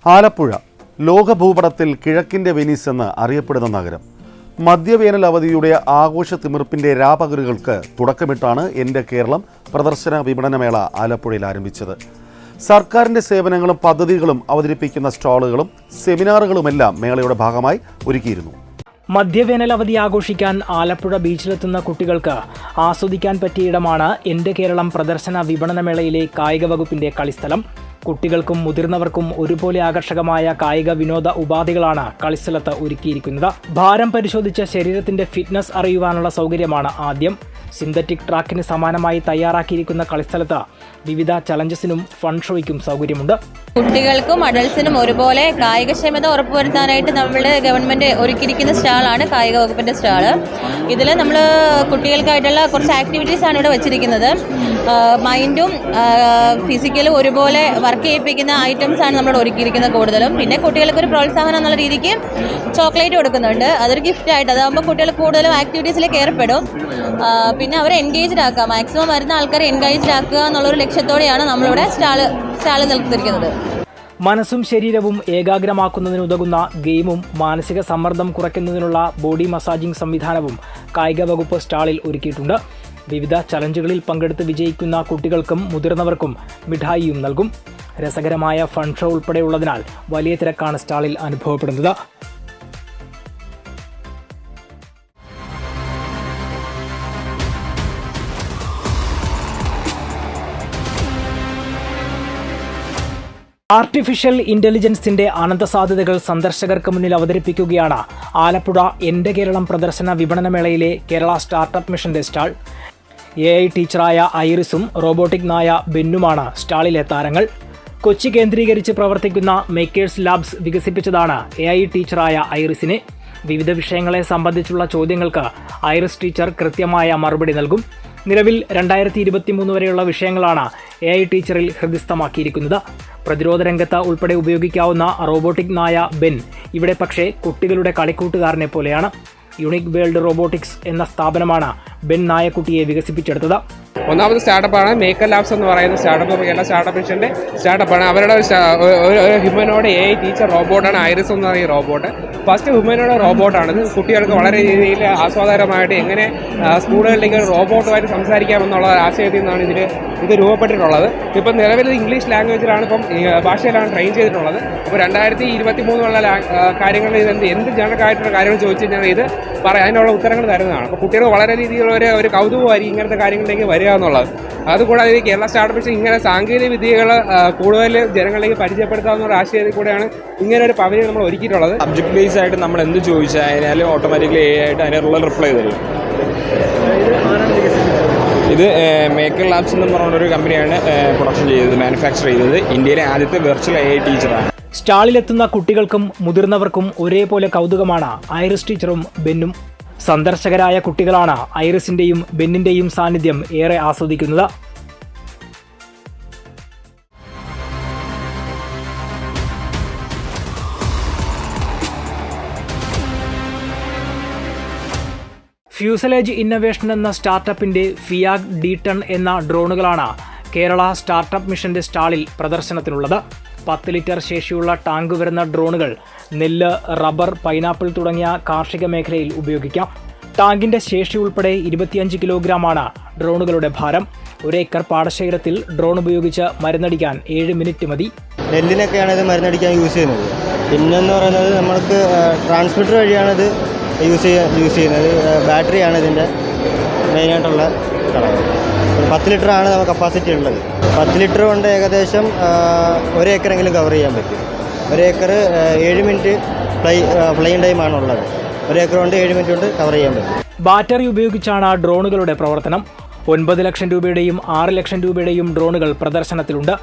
Alappuzha ലോകഭൂപടത്തിൽ കിഴക്കിൻ്റെ Venice എന്ന് അറിയപ്പെടുന്ന നഗരം. മധ്യവേനൽ അവധിയുടെ ആഘോഷ തിമിർപ്പിൻ്റെ രാപകലുകൾക്ക് തുടക്കമിട്ടാണ് എൻ്റെ കേരളം പ്രദർശന വിപണനമേള ആലപ്പുഴയിൽ ആരംഭിച്ചത്. സർക്കാരിൻ്റെ സേവനങ്ങളും പദ്ധതികളും അവതരിപ്പിക്കുന്ന സ്റ്റാളുകളും സെമിനാറുകളുമെല്ലാം മേളയുടെ ഭാഗമായി ഒരുക്കിയിരുന്നു. മധ്യവേനൽ അവധി ആഘോഷിക്കാൻ ആലപ്പുഴ ബീച്ചിലെത്തുന്ന കുട്ടികൾക്ക് ആസ്വദിക്കാൻ പറ്റിയ ഇടമാണ് എൻ്റെ കേരളം പ്രദർശന വിപണനമേളയിലെ കായിക വകുപ്പിൻ്റെ കളിസ്ഥലം. കുട്ടികൾക്കും മുതിർന്നവർക്കും ഒരുപോലെ ആകർഷകമായ കായിക വിനോദ ഉപാധികളാണ് കളിസ്ഥലത്ത് ഒരുക്കിയിരിക്കുന്നത്. ഭാരം പരിശോധിച്ച ശരീരത്തിന്റെ ഫിറ്റ്നസ് അറിയുവാനുള്ള സൗകര്യമാണ് ആദ്യം. സിന്തറ്റിക് ട്രാക്കിന് സമാനമായി തയ്യാറാക്കിയിരിക്കുന്ന കളിസ്ഥലത്ത് വിവിധ ചലഞ്ചസിനും ഫൺ ഷോയ്ക്കും സൗകര്യമുണ്ട്. കുട്ടികൾക്കും അഡൾട്ട്സിനും ഒരുപോലെ കായികക്ഷമത ഉറപ്പുവരുത്താനായിട്ട് നമ്മുടെ ഗവൺമെൻറ് ഒരുക്കിയിരിക്കുന്ന സ്റ്റാളാണ് കായിക വകുപ്പിൻ്റെ സ്റ്റാള്. ഇതിൽ നമ്മൾ കുട്ടികൾക്കായിട്ടുള്ള കുറച്ച് ആക്ടിവിറ്റീസ് ആണ് ഇവിടെ വെച്ചിരിക്കുന്നത്. മൈൻഡും ഫിസിക്കലും ഒരുപോലെ വർക്ക് ചെയ്യിപ്പിക്കുന്ന ഐറ്റംസ് ആണ് നമ്മൾ ഒരുക്കിയിരിക്കുന്നത് കൂടുതലും. പിന്നെ കുട്ടികൾക്ക് ഒരു പ്രോത്സാഹനം എന്നുള്ള രീതിക്ക് ചോക്ലേറ്റ് കൊടുക്കുന്നുണ്ട്. അതൊരു ഗിഫ്റ്റ് ആയിട്ട്, അതാകുമ്പോൾ കുട്ടികൾ കൂടുതലും ആക്ടിവിറ്റീസിലേക്ക് ഏർപ്പെടും. പിന്നെ അവരെ എൻഗേജ്ഡ് ആക്കുക, മാക്സിമം വരുന്ന ആൾക്കാരെ എൻഗേജ്ഡ് ആക്കുക എന്നുള്ളൊരു ലക്ഷ്യത്തോടെയാണ് നമ്മളിവിടെ സ്റ്റാള് നിർത്തിയിരിക്കുന്നത്. മനസ്സും ശരീരവും ഏകാഗ്രമാക്കുന്നതിനുതകുന്ന ഗെയിമും മാനസിക സമ്മർദ്ദം കുറയ്ക്കുന്നതിനുള്ള ബോഡി മസാജിംഗ് സംവിധാനവും കായിക വകുപ്പ് സ്റ്റാളിൽ ഒരുക്കിയിട്ടുണ്ട്. വിവിധ ചലഞ്ചുകളിൽ പങ്കെടുത്ത് വിജയിക്കുന്ന കുട്ടികൾക്കും മുതിർന്നവർക്കും മിഠായിയും നൽകും. രസകരമായ ഫൺ ഷോ ഉൾപ്പെടെയുള്ളതിനാൽ വലിയ തിരക്കാണ് സ്റ്റാളിൽ അനുഭവപ്പെടുന്നത്. ആർട്ടിഫിഷ്യൽ ഇന്റലിജൻസിന്റെ അനന്തസാധ്യതകൾ സന്ദർശകർക്ക് മുന്നിൽ അവതരിപ്പിക്കുകയാണ് ആലപ്പുഴ എൻ്റെ കേരളം പ്രദർശന വിപണനമേളയിലെ കേരള സ്റ്റാർട്ടപ്പ് മിഷന്റെ സ്റ്റാൾ. AI ടീച്ചറായ ഐറിസും റോബോട്ടിക് നായ ബെന്നുമാണ് സ്റ്റാളിലെ താരങ്ങൾ. കൊച്ചി കേന്ദ്രീകരിച്ച് പ്രവർത്തിക്കുന്ന മേക്കേഴ്സ് ലാബ്സ് വികസിപ്പിച്ചതാണ് AI ടീച്ചറായ ഐറിസിനെ. വിവിധ വിഷയങ്ങളെ സംബന്ധിച്ചുള്ള ചോദ്യങ്ങൾക്ക് ഐറിസ് ടീച്ചർ കൃത്യമായ മറുപടി നൽകും. നിലവിൽ 2023 വരെയുള്ള വിഷയങ്ങളാണ് AI ടീച്ചറിൽ ഹൃദിസ്ഥമാക്കിയിരിക്കുന്നത്. പ്രതിരോധ രംഗത്ത് ഉൾപ്പെടെ ഉപയോഗിക്കാവുന്ന റോബോട്ടിക് നായ ബെൻ ഇവിടെ പക്ഷേ കുട്ടികളുടെ കളിക്കൂട്ടുകാരനെ പോലെയാണ്. യുണീക് വേൾഡ് റോബോട്ടിക്സ് എന്ന സ്ഥാപനമാണ് ബെൻ നായക്കുട്ടിയെ വികസിപ്പിച്ചെടുത്തത്. ഒന്നാമത് സ്റ്റാർട്ടപ്പാണ് മേക്കർ ലാബ്സ് എന്ന് പറയുന്ന സ്റ്റാർട്ടപ്പ്. കേരള സ്റ്റാർട്ടപ്പ് മിഷൻ്റെ സ്റ്റാർട്ടപ്പാണ്. അവരുടെ ഒരു ഹ്യൂമനോട് AI ടീച്ചർ റോബോട്ടാണ് ഐറിസ് എന്ന് പറയുന്ന റോബോട്ട്. ഫസ്റ്റ് ഹ്യൂമനോട് റോബോട്ടാണിത്. കുട്ടികൾക്ക് വളരെ രീതിയിൽ ആസ്വാദകരമായിട്ട് എങ്ങനെ സ്കൂളുകളിലേക്ക് ഒരു റോബോട്ടുമായിട്ട് സംസാരിക്കാമെന്നുള്ള ആശയത്തിൽ നിന്നാണ് ഇത് രൂപപ്പെട്ടിട്ടുള്ളത്. ഇപ്പം നിലവിൽ ഇംഗ്ലീഷ് ലാംഗ്വേജിലാണ്, ഇപ്പം ഭാഷയിലാണ് ട്രെയിൻ ചെയ്തിട്ടുള്ളത്. അപ്പോൾ 2023 കാര്യങ്ങളിൽ എന്ത് ജനറലായിട്ടുള്ള കാര്യങ്ങൾ ചോദിച്ചു കഴിഞ്ഞാൽ ഇത് അതിനുള്ള ഉത്തരങ്ങൾ തരുന്നതാണ്. അപ്പോൾ കുട്ടികൾ വളരെ രീതിയിലുള്ള ഒരു കൗതുകമായിരിക്കും ഇങ്ങനത്തെ കാര്യങ്ങളിലേക്ക് വരിക എന്നുള്ളത്. അതുകൂടാതെ ഈ കേരള സ്റ്റാർട്ടപ്പ് മിഷൻ ഇങ്ങനെ സാങ്കേതിക വിദ്യകൾ കൂടുതൽ ജനങ്ങളിലേക്ക് പരിചയപ്പെടുത്താവുന്ന ഒരു ആശയത്തിൽ കൂടെയാണ് ഇങ്ങനെ ഒരു പവലിയൻ നമ്മൾ ഒരുക്കിയിട്ടുള്ളത്. സബ്ജക്ട് ബേസ് ആയിട്ട് നമ്മൾ എന്ത് ചോദിച്ചാൽ അതിനാലും ഓട്ടോമാറ്റിക്കലി AI ആയിട്ട് അതിനുള്ള റിപ്ലൈ തരും. ഇത് മേക്കർ ലാബ്സ് എന്ന് പറഞ്ഞൊരു കമ്പനിയാണ് പ്രൊഡക്ഷൻ ചെയ്തത്, മാനുഫാക്ചർ ചെയ്തത്. ഇന്ത്യയിലെ ആദ്യത്തെ വെർച്വൽ AI ടീച്ചറാണ്. സ്റ്റാളിലെത്തുന്ന കുട്ടികൾക്കും മുതിർന്നവർക്കും ഒരേപോലെ കൗതുകമാണ് ഐറിസ് ടീച്ചറും ബെന്നും. സന്ദർശകരായ കുട്ടികളാണ് ഐറിസിന്റെയും ബെന്നിന്റെയും സാന്നിധ്യം ഏറെ ആസ്വദിക്കുന്നത്. ഫ്യൂസലേജ് ഇന്നൊവേഷൻ എന്ന സ്റ്റാർട്ടപ്പിന്റെ ഫിയാഗ് D10 എന്ന ഡ്രോണുകളാണ് കേരള സ്റ്റാർട്ടപ്പ് മിഷന്റെ സ്റ്റാളിൽ പ്രദർശനത്തിനുള്ളത്. 10 ലിറ്റർ ശേഷിയുള്ള ടാങ്ക് വരുന്ന ഡ്രോണുകൾ നെല്ല്, റബ്ബർ, പൈനാപ്പിൾ തുടങ്ങിയ കാർഷിക മേഖലയിൽ ഉപയോഗിക്കാം. ടാങ്കിന്റെ ശേഷി ഉൾപ്പെടെ 25 കിലോഗ്രാമാണ് ഡ്രോണുകളുടെ ഭാരം. 1 ഏക്കർ പാടശേഖരത്തിൽ ഡ്രോൺ ഉപയോഗിച്ച് മരുന്നടിക്കാൻ 7 മിനിറ്റ് മതി. നെല്ലിനൊക്കെയാണ് ഇത് മരുന്നടിക്കാൻ യൂസ് ചെയ്യുന്നത്. പിന്നെന്ന് പറയുന്നത് നമ്മൾക്ക് ട്രാൻസ്മിറ്റർ വഴിയാണ് ഇത് യൂസ് ചെയ്യുന്നത്. ബാറ്ററിയാണ് ഇതിൻ്റെ മെയിനായിട്ടുള്ള ഘടകം. 10 ലിറ്ററാണ് നമുക്ക് കപ്പാസിറ്റി ഉള്ളത്. 10 ലിറ്റർ കൊണ്ട് ഏകദേശം 1 ഏക്കറെങ്കിലും കവർ ചെയ്യാൻ പറ്റും. 1 ഏക്കർ 7 മിനിറ്റ് ഫ്ലൈയിങ് ടൈമാണുള്ളത്. 1 ഏക്കർ കൊണ്ട് 7 മിനിറ്റ് കൊണ്ട് കവർ ചെയ്യാൻ പറ്റും. ബാറ്ററി ഉപയോഗിച്ചാണ് ഡ്രോണുകളുടെ പ്രവർത്തനം. 9 ലക്ഷം രൂപയുടെയും 6 ലക്ഷം രൂപയുടെയും ഡ്രോണുകൾ പ്രദർശനത്തിലുണ്ട്.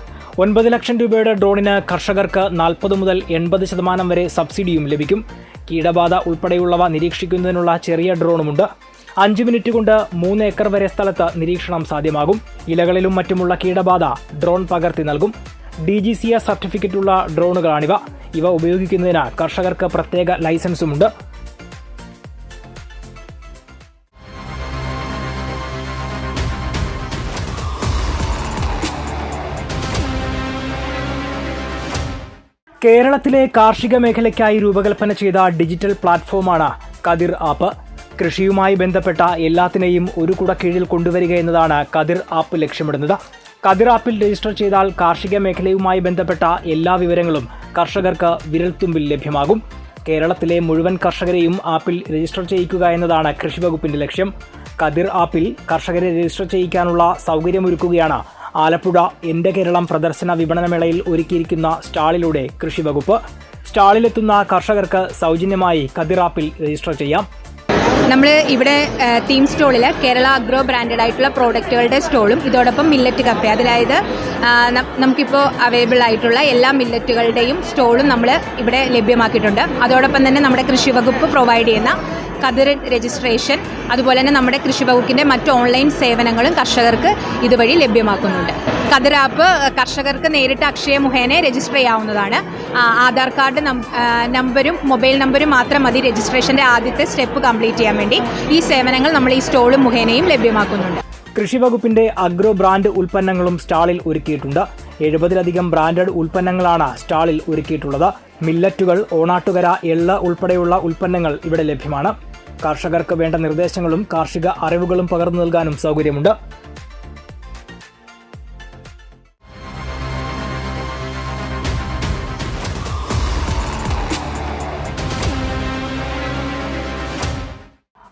9 ലക്ഷം രൂപയുടെ ഡ്രോണിന് കർഷകർക്ക് 40 മുതൽ 80% വരെ സബ്സിഡിയും ലഭിക്കും. കീടബാധ ഉൾപ്പെടെയുള്ളവ നിരീക്ഷിക്കുന്നതിനുള്ള ചെറിയ ഡ്രോണുമുണ്ട്. 5 മിനിറ്റ് കൊണ്ട് 3 ഏക്കർ വരെ സ്ഥലത്ത് നിരീക്ഷണം സാധ്യമാകും. ഇലകളിലും മറ്റുമുള്ള കീടബാധ ഡ്രോൺ പകർത്തി നൽകും. DGCA സർട്ടിഫിക്കറ്റുള്ള ഡ്രോണുകളാണിവ. ഇവ ഉപയോഗിക്കുന്നതിന് കർഷകർക്ക് പ്രത്യേക ലൈസൻസുമുണ്ട്. കേരളത്തിലെ കാർഷിക മേഖലയ്ക്കായി രൂപകൽപ്പന ചെയ്ത ഡിജിറ്റൽ പ്ലാറ്റ്ഫോമാണ് കതിർ ആപ്പ്. കൃഷിയുമായി ബന്ധപ്പെട്ട എല്ലാത്തിനെയും ഒരു കുടക്കീഴിൽ കൊണ്ടുവരിക എന്നതാണ് കതിർ ആപ്പ് ലക്ഷ്യമിടുന്നത്. കതിർ ആപ്പിൽ രജിസ്റ്റർ ചെയ്താൽ കാർഷിക മേഖലയുമായി ബന്ധപ്പെട്ട എല്ലാ വിവരങ്ങളും കർഷകർക്ക് വിരൽത്തുമ്പിൽ ലഭ്യമാകും. കേരളത്തിലെ മുഴുവൻ കർഷകരെയും ആപ്പിൽ രജിസ്റ്റർ ചെയ്യിക്കുക എന്നതാണ് കൃഷിവകുപ്പിന്റെ ലക്ഷ്യം. കതിർ ആപ്പിൽ കർഷകരെ രജിസ്റ്റർ ചെയ്യിക്കാനുള്ള സൗകര്യമൊരുക്കുകയാണ് ആലപ്പുഴ എൻ്റെ കേരളം പ്രദർശന വിപണനമേളയിൽ ഒരുക്കിയിരിക്കുന്ന സ്റ്റാളിലൂടെ കൃഷിവകുപ്പ്. സ്റ്റാളിലെത്തുന്ന കർഷകർക്ക് സൗജന്യമായി കതിർ ആപ്പിൽ രജിസ്റ്റർ ചെയ്യാം. നമ്മൾ ഇവിടെ തീം സ്റ്റോളിൽ കേരള അഗ്രോ ബ്രാൻഡഡ് ആയിട്ടുള്ള പ്രോഡക്റ്റുകളുടെ സ്റ്റോളും ഇതോടൊപ്പം മില്ലറ്റ് കപ്പ, അതായത് നമുക്കിപ്പോൾ അവൈലബിൾ ആയിട്ടുള്ള എല്ലാ മില്ലറ്റുകളുടെയും സ്റ്റോളും നമ്മൾ ഇവിടെ ലഭ്യമാക്കിയിട്ടുണ്ട്. അതോടൊപ്പം തന്നെ നമ്മുടെ കൃഷി വകുപ്പ് പ്രൊവൈഡ് ചെയ്യുന്ന കതിർ രജിസ്ട്രേഷൻ, അതുപോലെ തന്നെ നമ്മുടെ കൃഷി വകുപ്പിൻ്റെ മറ്റ് ഓൺലൈൻ സേവനങ്ങളും കർഷകർക്ക് ഇതുവഴി ലഭ്യമാക്കുന്നുണ്ട്. കതിർ ആപ്പ് കർഷകർക്ക് നേരിട്ട് അക്ഷയ മുഖേന രജിസ്റ്റർ ചെയ്യാവുന്നതാണ്. ആധാർ കാർഡ് നമ്പരും മൊബൈൽ നമ്പരും മാത്രം മതി രജിസ്ട്രേഷൻ്റെ ആദ്യത്തെ സ്റ്റെപ്പ് കംപ്ലീറ്റ് ചെയ്യാൻ വേണ്ടി. ഈ സേവനങ്ങൾ നമ്മൾ ഈ സ്റ്റോളും മുഖേനയും ലഭ്യമാക്കുന്നുണ്ട്. കൃഷിവകുപ്പിന്റെ അഗ്രോ ബ്രാൻഡ് ഉൽപ്പന്നങ്ങളും സ്റ്റാളിൽ ഒരുക്കിയിട്ടുണ്ട്. 70-ലധികം ബ്രാൻഡഡ് ഉൽപ്പന്നങ്ങളാണ് സ്റ്റാളിൽ ഒരുക്കിയിട്ടുള്ളത്. മില്ലറ്റുകൾ, ഓണാട്ടുകര, എള്ള് ഉൾപ്പെടെയുള്ള ഉൽപ്പന്നങ്ങൾ ഇവിടെ ലഭ്യമാണ്. കർഷകർക്ക് വേണ്ട നിർദ്ദേശങ്ങളും കാർഷിക അറിവുകളും പകർന്നു നൽകാനും സൗകര്യമുണ്ട്.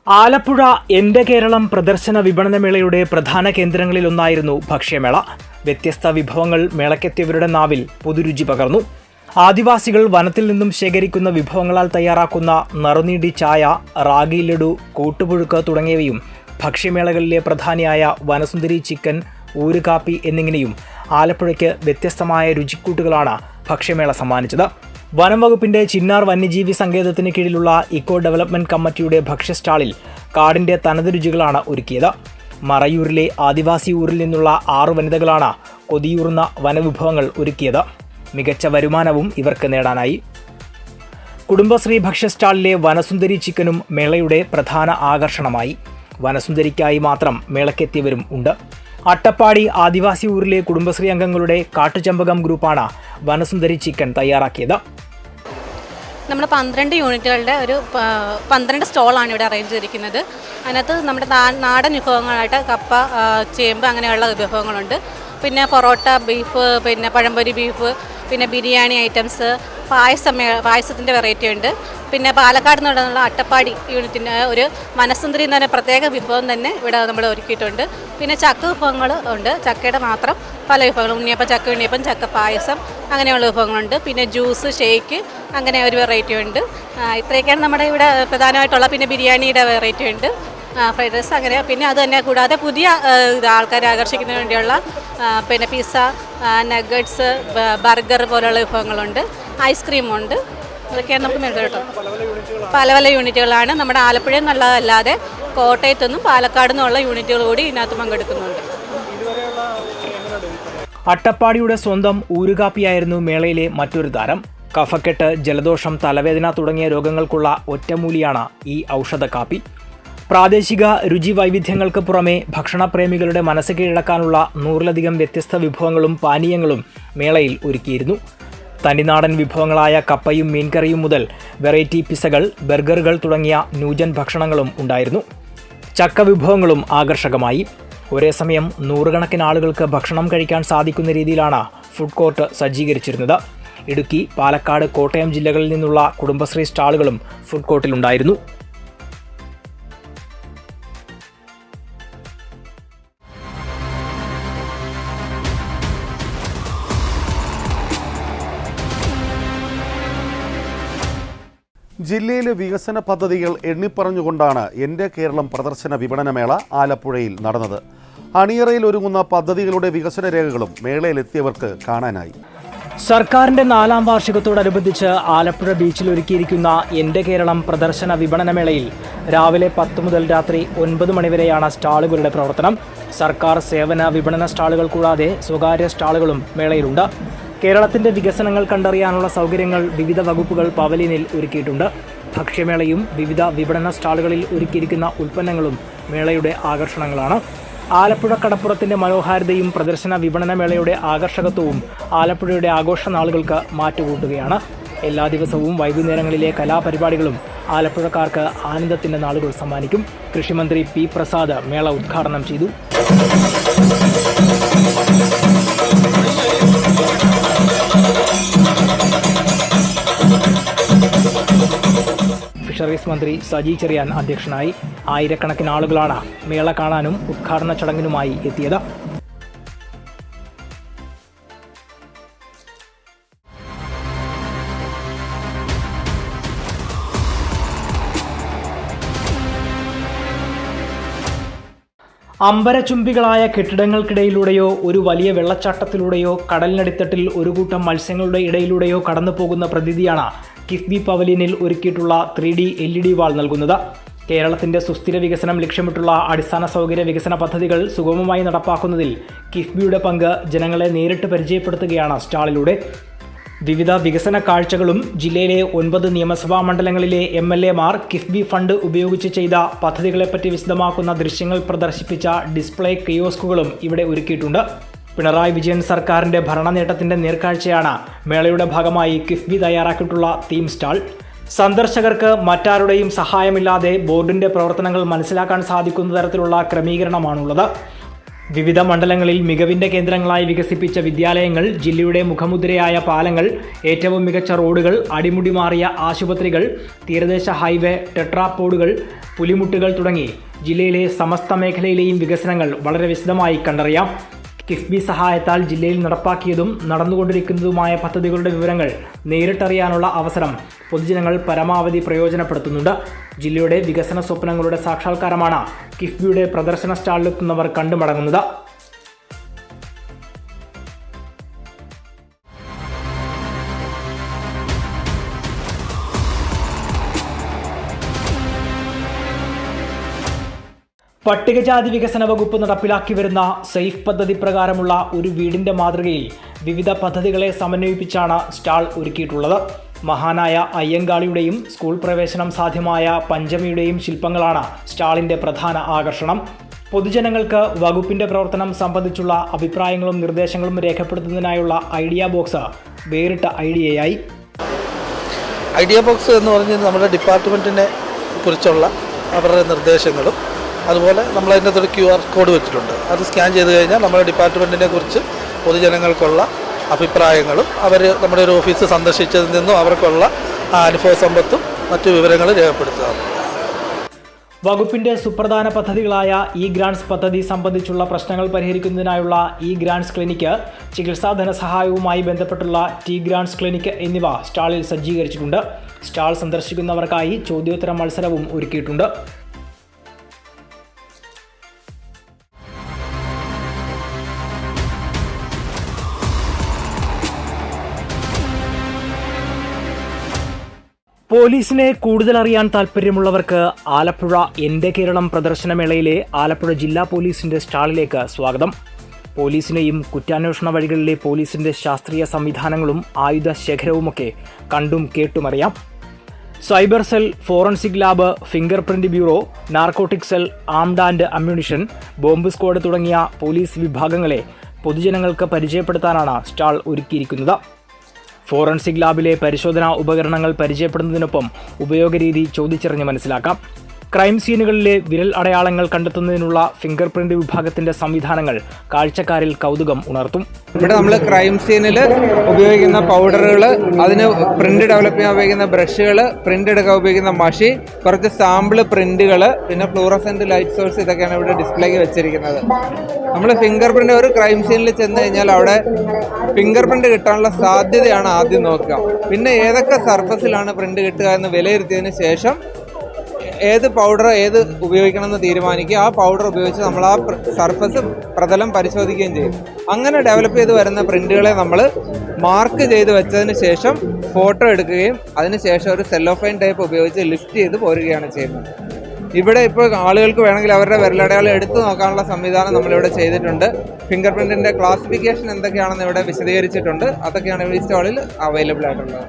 ആലപ്പുഴ എൻ്റെ കേരളം പ്രദർശന വിപണനമേളയുടെ പ്രധാന കേന്ദ്രങ്ങളിലൊന്നായിരുന്നു ഭക്ഷ്യമേള. വ്യത്യസ്ത വിഭവങ്ങൾ മേളയ്ക്കെത്തിയവരുടെ നാവിൽ പുതുരുചി പകർന്നു. ആദിവാസികൾ വനത്തിൽ നിന്നും ശേഖരിക്കുന്ന വിഭവങ്ങളാൽ തയ്യാറാക്കുന്ന നറുനീടി ചായ, റാഗി ലഡു, കൂട്ടുപുഴുക്ക് തുടങ്ങിയവയും ഭക്ഷ്യമേളകളിലെ പ്രധാനിയായ വനസുന്ദരി ചിക്കൻ, ഊരുകാപ്പി എന്നിങ്ങനെയും ആലപ്പുഴയ്ക്ക് വ്യത്യസ്തമായ രുചിക്കൂട്ടുകളാണ് ഭക്ഷ്യമേള സമ്മാനിച്ചത്. വനം വകുപ്പിന്റെ ചിന്നാർ വന്യജീവി സങ്കേതത്തിന് കീഴിലുള്ള ഇക്കോ ഡെവലപ്മെന്റ് കമ്മിറ്റിയുടെ ഭക്ഷ്യ സ്റ്റാളിൽ കാടിന്റെ തനത് രുചികളാണ് ഒരുക്കിയത്. മറയൂരിലെ ആദിവാസി ഊരിൽ നിന്നുള്ള 6 വനിതകളാണ് കൊതിയൂറുന്ന വനവിഭവങ്ങൾ ഒരുക്കിയത്. മികച്ച വരുമാനവും ഇവർക്ക് നേടാനായി. കുടുംബശ്രീ ഭക്ഷ്യ സ്റ്റാളിലെ വനസുന്ദരി ചിക്കനും മേളയുടെ പ്രധാന ആകർഷണമായി. വനസുന്ദരിക്കായി മാത്രം മേളയ്ക്കെത്തിയവരും ഉണ്ട്. അട്ടപ്പാടി ആദിവാസി ഊരിലെ കുടുംബശ്രീ അംഗങ്ങളുടെ കാട്ടുചമ്പകം ഗ്രൂപ്പാണ് വനസുന്ദരി ചിക്കൻ തയ്യാറാക്കിയത്. നമ്മൾ 12 യൂണിറ്റുകളുടെ ഒരു 12 സ്റ്റോളാണ് ഇവിടെ അറേഞ്ച് ചെയ്തിരിക്കുന്നത്. അതിനകത്ത് നമ്മുടെ നാടൻ വിഭവങ്ങളായിട്ട് കപ്പ, ചേമ്പ് അങ്ങനെയുള്ള വിഭവങ്ങളുണ്ട്. പിന്നെ പൊറോട്ട, ബീഫ്, പിന്നെ പഴംപൊരി ബീഫ്, പിന്നെ ബിരിയാണി ഐറ്റംസ്, പായസത്തിൻ്റെ വെറൈറ്റി ഉണ്ട്. പിന്നെ പാലക്കാട് നിന്നുള്ള അട്ടപ്പാടി യൂണിറ്റിൻ്റെ ഒരു മനസുന്ദരി എന്ന് പറഞ്ഞ പ്രത്യേക വിഭവം തന്നെ ഇവിടെ നമ്മൾ ഒരുക്കിയിട്ടുണ്ട്. പിന്നെ ചക്ക വിഭവങ്ങൾ ഉണ്ട്. ചക്കയുടെ മാത്രം പല വിഭവങ്ങളും, ഉണ്ണിയപ്പം, ചക്ക ഉണ്ണിയപ്പം, ചക്ക പായസം അങ്ങനെയുള്ള വിഭവങ്ങളുണ്ട്. പിന്നെ ജ്യൂസ്, ഷേക്ക് അങ്ങനെ ഒരു വെറൈറ്റി ഉണ്ട്. ഇത്രയൊക്കെയാണ് നമ്മുടെ ഇവിടെ പ്രധാനമായിട്ടുള്ള. പിന്നെ ബിരിയാണിയുടെ വെറൈറ്റി ഉണ്ട്, ഫ്രൈഡ് റൈസ് അങ്ങനെ. പിന്നെ അത് തന്നെ കൂടാതെ പുതിയ ആൾക്കാരെ ആകർഷിക്കുന്നതിന് വേണ്ടിയുള്ള പിന്നെ പിസ്സ, നഗറ്റ്സ്, ബർഗർ പോലുള്ള വിഭവങ്ങളുണ്ട്. ഐസ്ക്രീമുണ്ട്. അതൊക്കെയാണ് നമുക്ക് മേടിച്ചത് കേട്ടോ. പല പല യൂണിറ്റുകളാണ്. നമ്മുടെ ആലപ്പുഴയിൽ നിന്നുള്ളതല്ലാതെ കോട്ടയത്തു നിന്നും പാലക്കാട് നിന്നുള്ള യൂണിറ്റുകൾ കൂടി ഇതിനകത്ത് പങ്കെടുക്കുന്നുണ്ട്. അട്ടപ്പാടിയുടെ സ്വന്തം ഊരുകാപ്പിയായിരുന്നു മേളയിലെ മറ്റൊരു താരം. കഫക്കെട്ട്, ജലദോഷം, തലവേദന തുടങ്ങിയ രോഗങ്ങൾക്കുള്ള ഒറ്റമൂലിയാണ് ഈ ഔഷധ കാപ്പി. പ്രാദേശിക രുചി വൈവിധ്യങ്ങൾക്ക് പുറമെ ഭക്ഷണപ്രേമികളുടെ മനസ്സ് കീഴടക്കാനുള്ള 100-ലധികം വ്യത്യസ്ത വിഭവങ്ങളും പാനീയങ്ങളും മേളയിൽ ഒരുക്കിയിരുന്നു. തനിനാടൻ വിഭവങ്ങളായ കപ്പയും മീൻകറിയും മുതൽ വെറൈറ്റി പിസകൾ, ബർഗറുകൾ തുടങ്ങിയ ന്യൂജൻ ഭക്ഷണങ്ങളും ഉണ്ടായിരുന്നു. ചക്ക വിഭവങ്ങളും ആകർഷകമായി. ഒരേ സമയം 100 കണക്കിന് ആളുകൾക്ക് ഭക്ഷണം കഴിക്കാൻ സാധിക്കുന്ന രീതിയിലാണ് ഫുഡ് കോർട്ട് സജ്ജീകരിച്ചിരുന്നത്. ഇടുക്കി, പാലക്കാട്, കോട്ടയം ജില്ലകളിൽ നിന്നുള്ള കുടുംബശ്രീ സ്റ്റാളുകളും ഫുഡ് കോർട്ടിലുണ്ടായിരുന്നു. ജില്ലയിലെ വികസന പദ്ധതികൾ എണ്ണിപ്പറഞ്ഞുകൊണ്ടാണ് എൻ്റെ കേരളം പ്രദർശന വിപണനമേള ആലപ്പുഴയിൽ നടന്നത്. അണിയറയിൽ ഒരുങ്ങുന്ന പദ്ധതികളുടെ വികസന രേഖകളും മേളയിലെത്തിയവർക്ക് കാണാനായി. സർക്കാരിന്റെ 4ാം വാർഷികത്തോടനുബന്ധിച്ച് ആലപ്പുഴ ബീച്ചിൽ ഒരുക്കിയിരിക്കുന്ന എൻ്റെ കേരളം പ്രദർശന വിപണനമേളയിൽ രാവിലെ 10 മുതൽ രാത്രി 9 മണിവരെയാണ് സ്റ്റാളുകളുടെ പ്രവർത്തനം. സർക്കാർ സേവന വിപണന സ്റ്റാളുകൾ കൂടാതെ സ്വകാര്യ സ്റ്റാളുകളും മേളയിലുണ്ട്. കേരളത്തിന്റെ വികസനങ്ങൾ കണ്ടറിയാനുള്ള സൗകര്യങ്ങൾ വിവിധ വകുപ്പുകൾ പവലിയനിൽ ഒരുക്കിയിട്ടുണ്ട്. ഭക്ഷ്യമേളയും വിവിധ വിപണന സ്റ്റാളുകളിൽ ഒരുക്കിയിരിക്കുന്ന ഉൽപ്പന്നങ്ങളും മേളയുടെ ആകർഷണങ്ങളാണ്. ആലപ്പുഴ കടപ്പുറത്തിന്റെ മനോഹാരിതയും പ്രദർശന വിപണനമേളയുടെ ആകർഷകത്വവും ആലപ്പുഴയുടെ ആഘോഷ നാളുകൾക്ക് മാറ്റുകൂട്ടുകയാണ്. എല്ലാ ദിവസവും വൈകുന്നേരങ്ങളിലെ കലാപരിപാടികളും ആലപ്പുഴക്കാർക്ക് ആനന്ദത്തിന്റെ നാളുകൾ സമ്മാനിക്കും. കൃഷിമന്ത്രി പി പ്രസാദ് മേള ഉദ്ഘാടനം ചെയ്തു. ഫിഷറീസ് മന്ത്രി സജി ചെറിയാൻ അധ്യക്ഷനായി. ആയിരക്കണക്കിന് ആളുകളാണ് മേള കാണാനും ഉദ്ഘാടന ചടങ്ങിനുമായി എത്തിയത്. അമ്പരചുംബികളായ കെട്ടിടങ്ങൾക്കിടയിലൂടെയോ ഒരു വലിയ വെള്ളച്ചാട്ടത്തിലൂടെയോ കടലിനടിത്തട്ടിൽ ഒരു കൂട്ടം മത്സ്യങ്ങളുടെ ഇടയിലൂടെയോ കടന്നു പോകുന്ന പ്രതീതിയാണ് കിഫ്ബി പവലിയനിൽ ഒരുക്കിയിട്ടുള്ള 3D LED വാൾ നൽകുന്നത്. കേരളത്തിന്റെ സുസ്ഥിര വികസനം ലക്ഷ്യമിട്ടുള്ള അടിസ്ഥാന സൗകര്യ വികസന പദ്ധതികൾ സുഗമമായി നടപ്പാക്കുന്നതിൽ കിഫ്ബിയുടെ പങ്ക് ജനങ്ങളെ നേരിട്ട് പരിചയപ്പെടുത്തുകയാണ് സ്റ്റാളിലൂടെ. വിവിധ വികസന കാഴ്ചകളും ജില്ലയിലെ 9 നിയമസഭാ മണ്ഡലങ്ങളിലെ MLA-മാർ കിഫ്ബി ഫണ്ട് ഉപയോഗിച്ച് ചെയ്ത പദ്ധതികളെപ്പറ്റി വിശദമാക്കുന്ന ദൃശ്യങ്ങൾ പ്രദർശിപ്പിച്ച ഡിസ്പ്ലേ കിയോസ്കുകളും ഇവിടെ ഒരുക്കിയിട്ടുണ്ട്. പിണറായി വിജയൻ സർക്കാരിന്റെ ഭരണനേട്ടത്തിന്റെ നേർക്കാഴ്ചയാണ് മേളയുടെ ഭാഗമായി കിഫ്ബി തയ്യാറാക്കിയിട്ടുള്ള തീം സ്റ്റാൾ. സന്ദർശകർക്ക് മറ്റാരുടെയും സഹായമില്ലാതെ ബോർഡിന്റെ പ്രവർത്തനങ്ങൾ മനസ്സിലാക്കാൻ സാധിക്കുന്ന തരത്തിലുള്ള ക്രമീകരണമാണുള്ളത്. വിവിധ മണ്ഡലങ്ങളിൽ മികവിന്റെ കേന്ദ്രങ്ങളായി വികസിപ്പിച്ച വിദ്യാലയങ്ങൾ, ജില്ലയുടെ മുഖമുദ്രയായ പാലങ്ങൾ, ഏറ്റവും മികച്ച റോഡുകൾ, അടിമുടി മാറിയ ആശുപത്രികൾ, തീരദേശ ഹൈവേ, ടെട്രാപോഡുകൾ, പുലിമുട്ടുകൾ തുടങ്ങി ജില്ലയിലെ സമസ്ത മേഖലയിലെയും വികസനങ്ങൾ വളരെ വിശദമായി കണ്ടറിയാം. കിഫ്ബി സഹായത്താൽ ജില്ലയിൽ നടപ്പാക്കിയതും നടന്നുകൊണ്ടിരിക്കുന്നതുമായ പദ്ധതികളുടെ വിവരങ്ങൾ നേരിട്ടറിയാനുള്ള അവസരം പൊതുജനങ്ങൾ പരമാവധി പ്രയോജനപ്പെടുത്തുന്നുണ്ട്. ജില്ലയുടെ വികസന സ്വപ്നങ്ങളുടെ സാക്ഷാത്കാരമാണ് കിഫ്ബിയുടെ പ്രദർശന സ്റ്റാളിലെത്തുന്നവർ കണ്ടുമടങ്ങുന്നത്. പട്ടികജാതി വികസന വകുപ്പ് നടപ്പിലാക്കി വരുന്ന സേഫ് പദ്ധതി പ്രകാരമുള്ള ഒരു വീടിന്റെ മാതൃകയിൽ വിവിധ പദ്ധതികളെ സമന്വയിപ്പിച്ചാണ് സ്റ്റാൾ ഒരുക്കിയിട്ടുള്ളത്. മഹാനായ അയ്യങ്കാളിയുടെയും സ്കൂൾ പ്രവേശനം സാധ്യമായ പഞ്ചമിയുടെയും ശില്പങ്ങളാണ് സ്റ്റാളിന്റെ പ്രധാന ആകർഷണം. പൊതുജനങ്ങൾക്ക് വകുപ്പിന്റെ പ്രവർത്തനം സംബന്ധിച്ചുള്ള അഭിപ്രായങ്ങളും നിർദ്ദേശങ്ങളും രേഖപ്പെടുത്തുന്നതിനായുള്ള ഐഡിയ ബോക്സ് വേറിട്ട ഐഡിയയായി. ഐഡിയ ബോക്സ് എന്ന് പറഞ്ഞാൽ നമ്മുടെ ഡിപ്പാർട്ട്മെൻറ്റിനെ കുറിച്ചുള്ള അവരുടെ നിർദ്ദേശങ്ങളും അതുപോലെ നമ്മളതിൻ്റെ അകത്തൊരു QR കോഡ് വെച്ചിട്ടുണ്ട്. അത് സ്കാൻ ചെയ്ത് കഴിഞ്ഞാൽ നമ്മുടെ ഡിപ്പാർട്ട്മെൻറ്റിനെ കുറിച്ച് പൊതുജനങ്ങൾക്കുള്ള അഭിപ്രായങ്ങളും അവർ നമ്മുടെ ഒരു ഓഫീസ് സന്ദർശിച്ചതിൽ നിന്നും അവർക്കുള്ള അനുഭവ സമ്പത്തും മറ്റു വിവരങ്ങൾ രേഖപ്പെടുത്തുക. വകുപ്പിന്റെ സുപ്രധാന പദ്ധതികളായ ഇ-ഗ്രാൻസ് പദ്ധതി സംബന്ധിച്ചുള്ള പ്രശ്നങ്ങൾ പരിഹരിക്കുന്നതിനായുള്ള ഇ-ഗ്രാൻസ് ക്ലിനിക്ക്, ചികിത്സാ ധനസഹായവുമായി ബന്ധപ്പെട്ടുള്ള ടി-ഗ്രാൻസ് ക്ലിനിക്ക് എന്നിവ സ്റ്റാളിൽ സജ്ജീകരിച്ചിട്ടുണ്ട്. സ്റ്റാൾ സന്ദർശിക്കുന്നവർക്കായി ചോദ്യോത്തര മത്സരവും ഒരുക്കിയിട്ടുണ്ട്. പോലീസിനെ കൂടുതൽ അറിയാൻ താൽപ്പര്യമുള്ളവർക്ക് ആലപ്പുഴ എൻ്റെ കേരളം പ്രദർശനമേളയിലെ ആലപ്പുഴ ജില്ലാ പോലീസിൻ്റെ സ്റ്റാളിലേക്ക് സ്വാഗതം. പോലീസിനെയും കുറ്റാന്വേഷണ വഴികളിലെ പോലീസിൻ്റെ ശാസ്ത്രീയ സംവിധാനങ്ങളും ആയുധ ശേഖരവുമൊക്കെ കണ്ടും കേട്ടുമറിയാം. Cyber cell, forensic lab, finger print bureau, narcotic cell, armed and ammunition, bomb squad തുടങ്ങിയ പോലീസ് വിഭാഗങ്ങളെ പൊതുജനങ്ങൾക്ക് പരിചയപ്പെടുത്താനാണ് സ്റ്റാൾ ഒരുക്കിയിരിക്കുന്നത്. ഫോറൻസിക് ലാബിലെ പരിശോധനാ ഉപകരണങ്ങൾ പരിചയപ്പെടുന്നതിനൊപ്പം ഉപയോഗരീതി ചോദിച്ചറിഞ്ഞ് മനസ്സിലാക്കാം. ക്രൈം സീനുകളിലെ വിരൽ അടയാളങ്ങൾ കണ്ടെത്തുന്നതിനുള്ള ഫിംഗർ പ്രിന്റ് വിഭാഗത്തിന്റെ സംവിധാനങ്ങൾ കാഴ്ചക്കാരിൽ കൗതുകം ഉണർത്തും. ഇവിടെ നമ്മൾ ക്രൈം സീനിൽ ഉപയോഗിക്കുന്ന പൗഡറുകൾ, അതിന് പ്രിന്റ് ഡെവലപ്പ് ചെയ്യാൻ ഉപയോഗിക്കുന്ന ബ്രഷുകൾ, പ്രിന്റ് എടുക്കാൻ ഉപയോഗിക്കുന്ന മഷി, കുറച്ച് സാമ്പിൾ പ്രിന്റുകൾ, പിന്നെ ഫ്ലൂറസെന്റ് ലൈറ്റ് സോഴ്സ്, ഇതൊക്കെയാണ് ഇവിടെ ഡിസ്പ്ലേക്ക് വെച്ചിരിക്കുന്നത്. നമ്മൾ ഫിംഗർ പ്രിന്റ് ഒരു ക്രൈം സീനിൽ ചെന്ന് കഴിഞ്ഞാൽ അവിടെ ഫിംഗർ പ്രിന്റ് കിട്ടാനുള്ള സാധ്യതയാണ് ആദ്യം നോക്കുക. പിന്നെ ഏതൊക്കെ സർഫസിലാണ് പ്രിന്റ് കിട്ടുക എന്ന് വിലയിരുത്തിയതിന് ശേഷം ഏത് പൗഡർ ഏത് ഉപയോഗിക്കണമെന്ന് തീരുമാനിക്കുക. ആ പൗഡർ ഉപയോഗിച്ച് നമ്മൾ ആ സർഫസ് പ്രതലം പരിശോധിക്കുകയും ചെയ്യും. അങ്ങനെ ഡെവലപ്പ് ചെയ്ത് വരുന്ന പ്രിന്റുകളെ നമ്മൾ മാർക്ക് ചെയ്ത് വെച്ചതിന് ശേഷം ഫോട്ടോ എടുക്കുകയും അതിനുശേഷം ഒരു സെല്ലോഫൈൻ ടേപ്പ് ഉപയോഗിച്ച് ലിഫ്റ്റ് ചെയ്ത് പോരുകയാണ് ചെയ്യുന്നത്. ഇവിടെ ഇപ്പോൾ ആളുകൾക്ക് വേണമെങ്കിൽ അവരുടെ വിരലടയാളം എടുത്തു നോക്കാനുള്ള സംവിധാനം നമ്മളിവിടെ ചെയ്തിട്ടുണ്ട്. ഫിംഗർ പ്രിന്റിന്റെ ക്ലാസിഫിക്കേഷൻ എന്തൊക്കെയാണെന്ന് ഇവിടെ വിശദീകരിച്ചിട്ടുണ്ട്. അതൊക്കെയാണ് ഈ സ്റ്റാളിൽ അവൈലബിൾ ആയിട്ടുള്ളത്.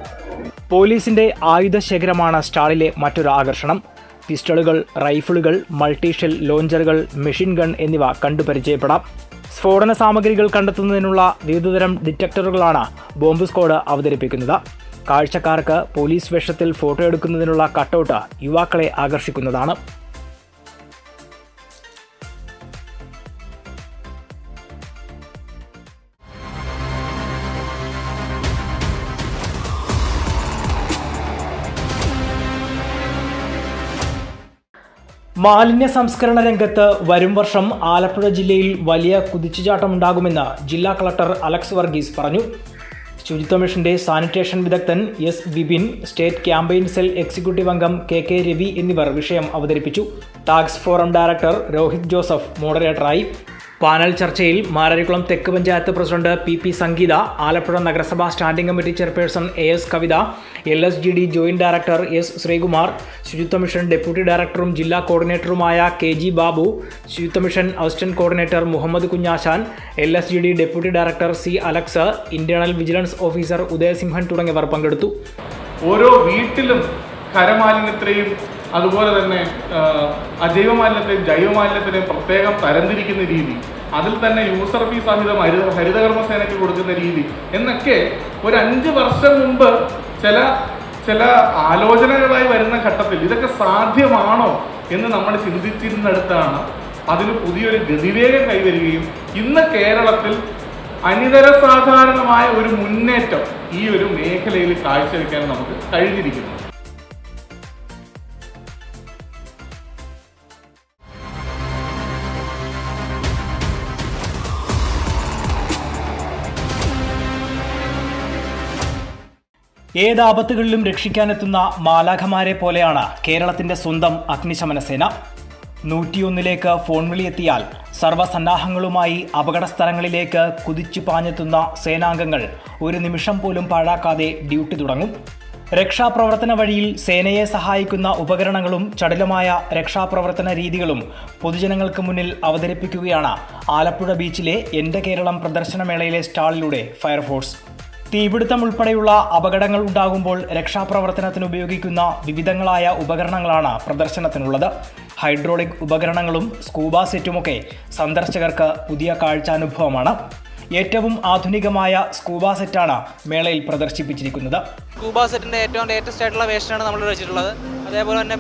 പോലീസിന്റെ ആയുധ ശേഖരമാണ് സ്റ്റാളിലെ മറ്റൊരു ആകർഷണം. പിസ്റ്റളുകൾ, റൈഫിളുകൾ, മൾട്ടിഷെൽ ലോഞ്ചറുകൾ, മെഷീൻ ഗൺ എന്നിവ കണ്ടു പരിചയപ്പെടാം. സ്ഫോടന സാമഗ്രികൾ കണ്ടെത്തുന്നതിനുള്ള വിവിധതരം ഡിറ്റക്ടറുകളാണ് ബോംബ് സ്ക്വാഡ് അവതരിപ്പിക്കുന്നത്. കാഴ്ചക്കാർക്ക് പോലീസ് വേഷത്തിൽ ഫോട്ടോ എടുക്കുന്നതിനുള്ള കട്ടൗട്ട് യുവാക്കളെ ആകർഷിക്കുന്നതാണ്. മാലിന്യ സംസ്കരണ രംഗത്ത് വരും വർഷം ആലപ്പുഴ ജില്ലയിൽ വലിയ കുതിച്ചുചാട്ടമുണ്ടാകുമെന്ന് ജില്ലാ കളക്ടർ അലക്സ് വർഗീസ് പറഞ്ഞു. ശുചിത്വ മിഷന്റെ സാനിറ്റേഷൻ വിദഗ്ധൻ S Vipin, state campaign cell executive അംഗം കെ രവി എന്നിവർ വിഷയം അവതരിപ്പിച്ചു. Tax forum director Rohit Joseph മോഡറേറ്ററായി. പാനൽ ചർച്ചയിൽ മാരാരിക്കുളം തെക്ക് പഞ്ചായത്ത് പ്രസിഡന്റ് പി സംഗീത, ആലപ്പുഴ നഗരസഭാ standing committee chairperson AS Kavitha, LSGD joint director S Sreekumar, ശുചിത്വ മിഷൻ ഡെപ്യൂട്ടി ഡയറക്ടറും ജില്ലാ കോർഡിനേറ്ററുമായ KG ബാബു, ശുചിത്വ mission assistant coordinator Muhammad Kunjashan, LSGD deputy director C Alex, internal vigilance officer Udayasimhan തുടങ്ങിയവർ പങ്കെടുത്തു. ഓരോ വീട്ടിലും ഖരമാലിന്യത്തെയും അതുപോലെ തന്നെ അജൈവ മാലിന്യത്തെയും ജൈവ മാലിന്യത്തിനെയും പ്രത്യേകം തരംതിരിക്കുന്ന രീതി, അതിൽ തന്നെ യൂസർ ഫീ സഹിതം ഹരിതകർമ്മസേനയ്ക്ക് കൊടുക്കുന്ന രീതി എന്നൊക്കെ ഒരു 5 വർഷം മുമ്പ് ചില ആലോചനകളായി വരുന്ന ഘട്ടത്തിൽ ഇതൊക്കെ സാധ്യമാണോ എന്ന് നമ്മൾ ചിന്തിച്ചിരുന്നിടത്താണ് അതിന് പുതിയൊരു ഗതിവേഗം കൈവരികയും ഇന്ന് കേരളത്തിൽ അനിതര സാധാരണമായ ഒരു മുന്നേറ്റം ഈ ഒരു മേഖലയിൽ കാഴ്ചവെക്കാൻ നമുക്ക് കഴിഞ്ഞിരിക്കുന്നു. ഏതാപത്തുകളിലും രക്ഷിക്കാനെത്തുന്ന മാലാഖമാരെ പോലെയാണ് കേരളത്തിന്റെ സ്വന്തം അഗ്നിശമന സേന. 101 ഫോൺ വിളിയെത്തിയാൽ സർവ്വസന്നാഹങ്ങളുമായി അപകടസ്ഥലങ്ങളിലേക്ക് കുതിച്ചു പാഞ്ഞെത്തുന്ന സേനാംഗങ്ങൾ ഒരു നിമിഷം പോലും പാഴാക്കാതെ ഡ്യൂട്ടി തുടങ്ങും. രക്ഷാപ്രവർത്തന വഴിയിൽ സേനയെ സഹായിക്കുന്ന ഉപകരണങ്ങളും ചടുലമായ രക്ഷാപ്രവർത്തന രീതികളും പൊതുജനങ്ങൾക്ക് മുന്നിൽ അവതരിപ്പിക്കുകയാണ് ആലപ്പുഴ ബീച്ചിലെ എൻ്റെ കേരളം പ്രദർശനമേളയിലെ സ്റ്റാളിലൂടെ ഫയർഫോഴ്സ്. തീപിടുത്തം ഉൾപ്പെടെയുള്ള അപകടങ്ങൾ ഉണ്ടാകുമ്പോൾ രക്ഷാപ്രവർത്തനത്തിന് ഉപയോഗിക്കുന്ന വിവിധങ്ങളായ ഉപകരണങ്ങളാണ് പ്രദർശനത്തിനുള്ളത്. ഹൈഡ്രോളിക് ഉപകരണങ്ങളും സ്കൂബ സെറ്റുമൊക്കെ സന്ദർശകർക്ക് പുതിയ കാഴ്ചാനുഭവമാണ്. ഏറ്റവും ആധുനികമായ സ്കൂബ സെറ്റാണ് മേളയിൽ പ്രദർശിപ്പിച്ചിരിക്കുന്നത്. സ്കൂബ സെറ്റിൻ്റെ ഏറ്റവും ലേറ്റസ്റ്റ് ആയിട്ടുള്ള വേഷനാണ് നമ്മൾ വെച്ചിട്ടുള്ളത്. അതേപോലെ തന്നെ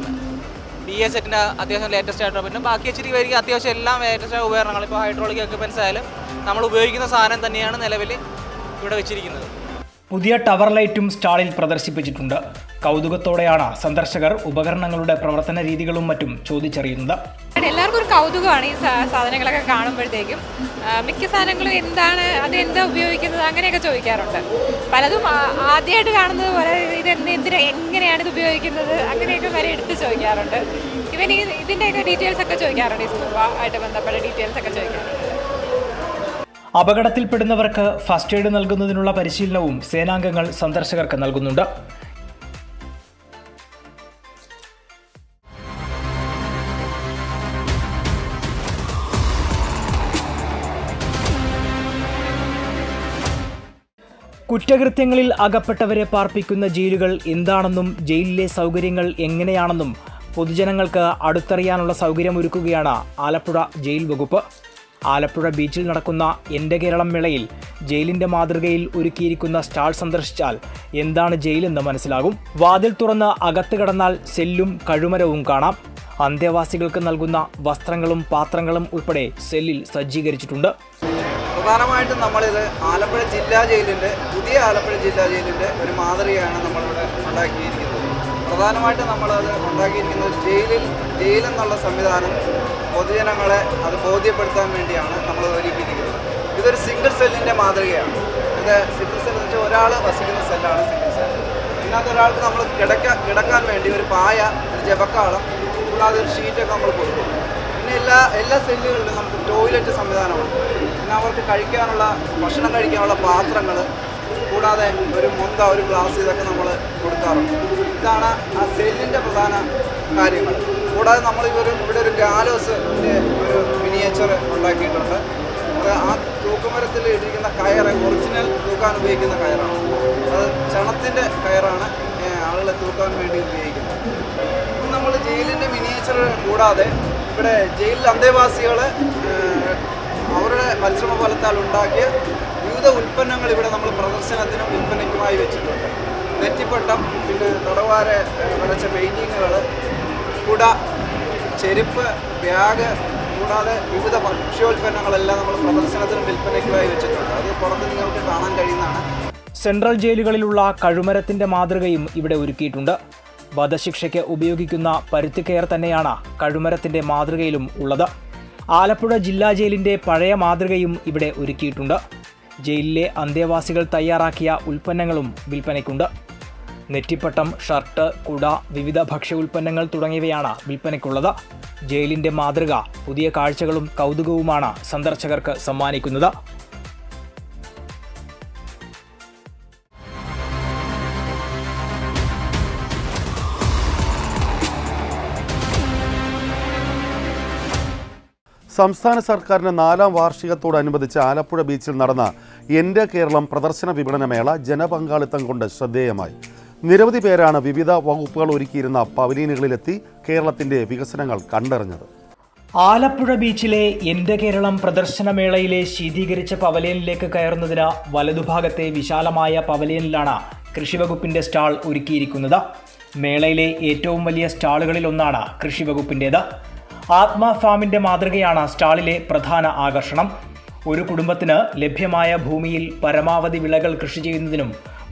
BA സെറ്റിൻ്റെ അത്യാവശ്യം ലേറ്റസ്റ്റ് ആയിട്ടുള്ള, പിന്നെ ബാക്കി ഇച്ചിരി വരിക അത്യാവശ്യം എല്ലാം ലേറ്റസ്റ്റ് ആയ ഉപകരണങ്ങൾ, ഇപ്പോൾ ഹൈഡ്രോളിക് എക്യുപ്മെൻറ്റ്സ് ആയാലും നമ്മൾ ഉപയോഗിക്കുന്ന സാധനം തന്നെയാണ് നിലവിൽ ഇവിടെ വെച്ചിരിക്കുന്നത്. പുതിയ ടവർ ലൈറ്റും സ്റ്റാളിൽ പ്രദർശിപ്പിച്ചിട്ടുണ്ട്. കൗതുകത്തോടെയാണ് സന്ദർശകർ ഉപകരണങ്ങളുടെ പ്രവർത്തന രീതികളും മറ്റും ചോദിച്ചറിയുന്നത്. എല്ലാവർക്കും ഒരു കൗതുകമാണ് ഈ സാധനങ്ങളൊക്കെ കാണുമ്പോഴത്തേക്കും. മിക്ക സാധനങ്ങളും എന്താണ്, അത് എന്താ ഉപയോഗിക്കുന്നത്, അങ്ങനെയൊക്കെ ചോദിക്കാറുണ്ട്. പലതും ആദ്യമായിട്ട് കാണുന്നത് പോലെ എങ്ങനെയാണ് ഇത് ഉപയോഗിക്കുന്നത്, അങ്ങനെയൊക്കെ വരെ എടുത്ത് ചോദിക്കാറുണ്ട്. ഇവൻ ഇതിൻ്റെയൊക്കെ ഡീറ്റെയിൽസ് ഒക്കെ ചോദിക്കാറുണ്ട്. ഈ സ്കൂബ ആയിട്ട് ബന്ധപ്പെട്ട ഡീറ്റെയിൽസ് ഒക്കെ ചോദിക്കാറുണ്ട്. അപകടത്തിൽപ്പെടുന്നവർക്ക് ഫസ്റ്റ് എയ്ഡ് നൽകുന്നതിനുള്ള പരിശീലനവും സേനാംഗങ്ങൾ സന്ദർശകർക്ക് നൽകുന്നുണ്ട്. കുറ്റകൃത്യങ്ങളിൽ അകപ്പെട്ടവരെ പാർപ്പിക്കുന്ന ജയിലുകൾ എന്താണെന്നും ജയിലിലെ സൗകര്യങ്ങൾ എങ്ങനെയാണെന്നും പൊതുജനങ്ങൾക്ക് അടുത്തറിയാനുള്ള സൗകര്യമൊരുക്കുകയാണ് ആലപ്പുഴ ജയിൽ വകുപ്പ്. ആലപ്പുഴ ബീച്ചിൽ നടക്കുന്ന എൻ്റെ കേരളം മേളയിൽ ജയിലിൻ്റെ മാതൃകയിൽ ഒരുക്കിയിരിക്കുന്ന സ്റ്റാൾ സന്ദർശിച്ചാൽ എന്താണ് ജയിലെന്ന് മനസ്സിലാകും. വാതിൽ തുറന്ന് അകത്ത് കടന്നാൽ സെല്ലും കഴുമരവും കാണാം. അന്തേവാസികൾക്ക് നൽകുന്ന വസ്ത്രങ്ങളും പാത്രങ്ങളും ഉൾപ്പെടെ സെല്ലിൽ സജ്ജീകരിച്ചിട്ടുണ്ട്. പ്രധാനമായിട്ടും നമ്മളിത് ആലപ്പുഴ ജില്ലാ ജയിലിൻ്റെ, പുതിയ ആലപ്പുഴ ജില്ലാ ജയിലിൻ്റെ ഒരു മാതൃകയാണ് നമ്മളിവിടെ ഉണ്ടാക്കിയിരിക്കുന്നത്. പ്രധാനമായിട്ടും നമ്മളത് ഉണ്ടാക്കിയിരിക്കുന്നത് ജയിലെന്നുള്ള സംവിധാനം പൊതുജനങ്ങളെ അത് ബോധ്യപ്പെടുത്താൻ വേണ്ടിയാണ് നമ്മൾ ഒരുക്കിയിരിക്കുന്നത്. ഇതൊരു സിംഗിൾ സെല്ലിൻ്റെ മാതൃകയാണ്. ഇത് സിംഗിൾ സെൽ എന്ന് വെച്ചാൽ ഒരാൾ വസിക്കുന്ന സെല്ലാണ് സിംഗിൾ സെൽ. ഇതിനകത്ത് ഒരാൾക്ക് നമ്മൾ കിടക്കാൻ വേണ്ടി ഒരു പായ, ഒരു ജപക്കാളം, കൂടാതെ ഒരു ഷീറ്റൊക്കെ നമ്മൾ കൊടുക്കും. പിന്നെ എല്ലാ സെല്ലുകളിലും നമുക്ക് ടോയ്ലറ്റ് സംവിധാനമുണ്ട്. പിന്നെ അവർക്ക് ഭക്ഷണം കഴിക്കാനുള്ള പാത്രങ്ങൾ, കൂടാതെ ഒരു മുന്ത, ഒരു ഗ്ലാസ്, ഇതൊക്കെ നമ്മൾ കൊടുക്കാറുണ്ട്. ഇതാണ് ആ സെല്ലിൻ്റെ പ്രധാന കാര്യങ്ങൾ. കൂടാതെ നമ്മൾ ഇവിടെ ഒരു ഗാലോസ് ഒരു മിനിയേച്ചർ ഉണ്ടാക്കിയിട്ടുണ്ട്. അത് ആ തൂക്കുമരത്തിൽ ഇട്ടിരിക്കുന്ന കയറ് ഒറിജിനൽ തൂക്കാൻ ഉപയോഗിക്കുന്ന കയറാണ്. അത് ചണത്തിൻ്റെ കയറാണ് ആളുകളെ തൂക്കാൻ വേണ്ടി ഉപയോഗിക്കുന്നത്. നമ്മൾ ജയിലിൻ്റെ കൂടാതെ ഇവിടെ ജയിലിൽ അന്തേവാസികൾ അവരുടെ പരിശ്രമ ഫലത്താൽ ഉണ്ടാക്കിയ വിവിധ ഉൽപ്പന്നങ്ങൾ ഇവിടെ നമ്മൾ പ്രദർശനത്തിനും വിൽപ്പനയ്ക്കുമായി വെച്ചിട്ടുണ്ട്. നെറ്റിപ്പട്ടം, പിന്നെ തടവാരെ വരച്ച പെയിൻറ്റിങ്ങുകൾ, കുട, ചെരുപ്പ്, ബാഗ്, കൂടാതെ വിവിധ ഭക്ഷ്യോൽപ്പന്നങ്ങളെല്ലാം നമ്മൾ പ്രദർശനത്തിനും വിൽപ്പനയ്ക്കുമായി വെച്ചിട്ടുണ്ട്. അത് പുറത്ത് നിങ്ങൾക്ക് കാണാൻ കഴിയുന്നതാണ്. സെൻട്രൽ ജയിലുകളിലുള്ള കഴുമരത്തിന്റെ മാതൃകയും ഇവിടെ ഒരുക്കിയിട്ടുണ്ട്. വധശിക്ഷയ്ക്ക് ഉപയോഗിക്കുന്ന പരുത്തിക്കയർ തന്നെയാണ് കഴുമരത്തിന്റെ മാതൃകയിലും ഉള്ളത്. ആലപ്പുഴ ജില്ലാ ജയിലിന്റെ പഴയ മാതൃകയും ഇവിടെ ഒരുക്കിയിട്ടുണ്ട്. ജയിലിലെ അന്തേവാസികൾ തയ്യാറാക്കിയ ഉൽപ്പന്നങ്ങളും വിൽപ്പനയ്ക്കുണ്ട്. നെറ്റിപ്പട്ടം, ഷർട്ട്, കുട, വിവിധ ഭക്ഷ്യ ഉൽപ്പന്നങ്ങൾ തുടങ്ങിയവയാണ് വിൽപ്പനയ്ക്കുള്ളത്. ജയിലിന്റെ മാതൃക പുതിയ കാഴ്ചകളും കൗതുകവുമാണ് സന്ദർശകർക്ക് സമ്മാനിക്കുന്നത്. സംസ്ഥാന സർക്കാരിൻ്റെ 4ാം വാർഷികത്തോടനുബന്ധിച്ച് ആലപ്പുഴ ബീച്ചിൽ നടന്ന എൻ്റെ കേരളം പ്രദർശന വിപണനമേള ജനപങ്കാളിത്തം കൊണ്ട് ശ്രദ്ധേയമായി. നിരവധി പേരാണ് വിവിധ വകുപ്പുകൾ ഒരുക്കിയിരുന്ന പവലിയനുകളിലെത്തി കേരളത്തിൻ്റെ വികസനങ്ങൾ കണ്ടറിഞ്ഞത്. ആലപ്പുഴ ബീച്ചിലെ എൻ്റെ കേരളം പ്രദർശനമേളയിലെ ശീതീകരിച്ച പവലിയനിലേക്ക് കയറുന്നതിന് വലതുഭാഗത്തെ വിശാലമായ പവലിയനിലാണ് കൃഷിവകുപ്പിൻ്റെ സ്റ്റാൾ ഒരുക്കിയിരിക്കുന്നത്. മേളയിലെ ഏറ്റവും വലിയ സ്റ്റാളുകളിലൊന്നാണ് കൃഷിവകുപ്പിൻ്റേത്. ആത്മ ഫാമിൻ്റെ മാതൃകയാണ് സ്റ്റാളിലെ പ്രധാന ആകർഷണം. ഒരു കുടുംബത്തിന് ലഭ്യമായ ഭൂമിയിൽ പരമാവധി വിളകൾ കൃഷി ചെയ്യുന്നതിനും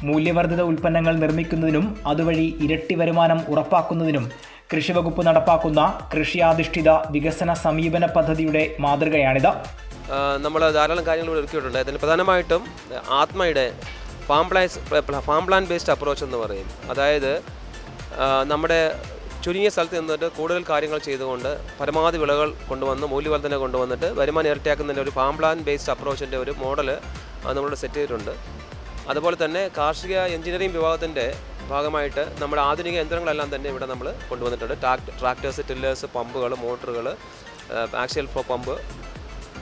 മൂല്യവർദ്ധിത ഉൽപ്പന്നങ്ങൾ നിർമ്മിക്കുന്നതിനും അതുവഴി ഇരട്ടി വരുമാനം ഉറപ്പാക്കുന്നതിനും കൃഷിവകുപ്പ് നടപ്പാക്കുന്ന കൃഷിയാധിഷ്ഠിത വികസന സമീപന പദ്ധതിയുടെ മാതൃകയാണിത്. നമ്മൾ ധാരാളം കാര്യങ്ങൾ ഒരുക്കിയിട്ടുണ്ട്. അതിൽ പ്രധാനമായിട്ടും ആത്മയുടെ ഫാം പ്ലാൻ ബേസ്ഡ് അപ്രോച്ച് എന്ന് പറയും. അതായത് നമ്മുടെ ചുരുങ്ങിയ സ്ഥലത്ത് നിന്നിട്ട് കൂടുതൽ കാര്യങ്ങൾ ചെയ്തുകൊണ്ട് പരമാവധി വിളകൾ കൊണ്ടുവന്ന് മൂല്യവർദ്ധന കൊണ്ടുവന്നിട്ട് വരുമാനം ഇരട്ടിയാക്കുന്നതിൻ്റെ ഒരു ഫാം പ്ലാൻ ബേസ്ഡ് അപ്രോച്ചിൻ്റെ ഒരു മോഡൽ നമ്മൾ സെറ്റ് ചെയ്തിട്ടുണ്ട്. അതുപോലെ തന്നെ കാർഷിക എഞ്ചിനീയറിംഗ് വിഭാഗത്തിൻ്റെ ഭാഗമായിട്ട് നമ്മുടെ ആധുനിക യന്ത്രങ്ങളെല്ലാം തന്നെ ഇവിടെ നമ്മൾ കൊണ്ടുവന്നിട്ടുണ്ട്. ട്രാക്ടേഴ്സ്, ടില്ലേഴ്സ്, പമ്പുകൾ, മോട്ടറുകൾ, ആക്സിയൽ ഫ്ലോ പമ്പ്,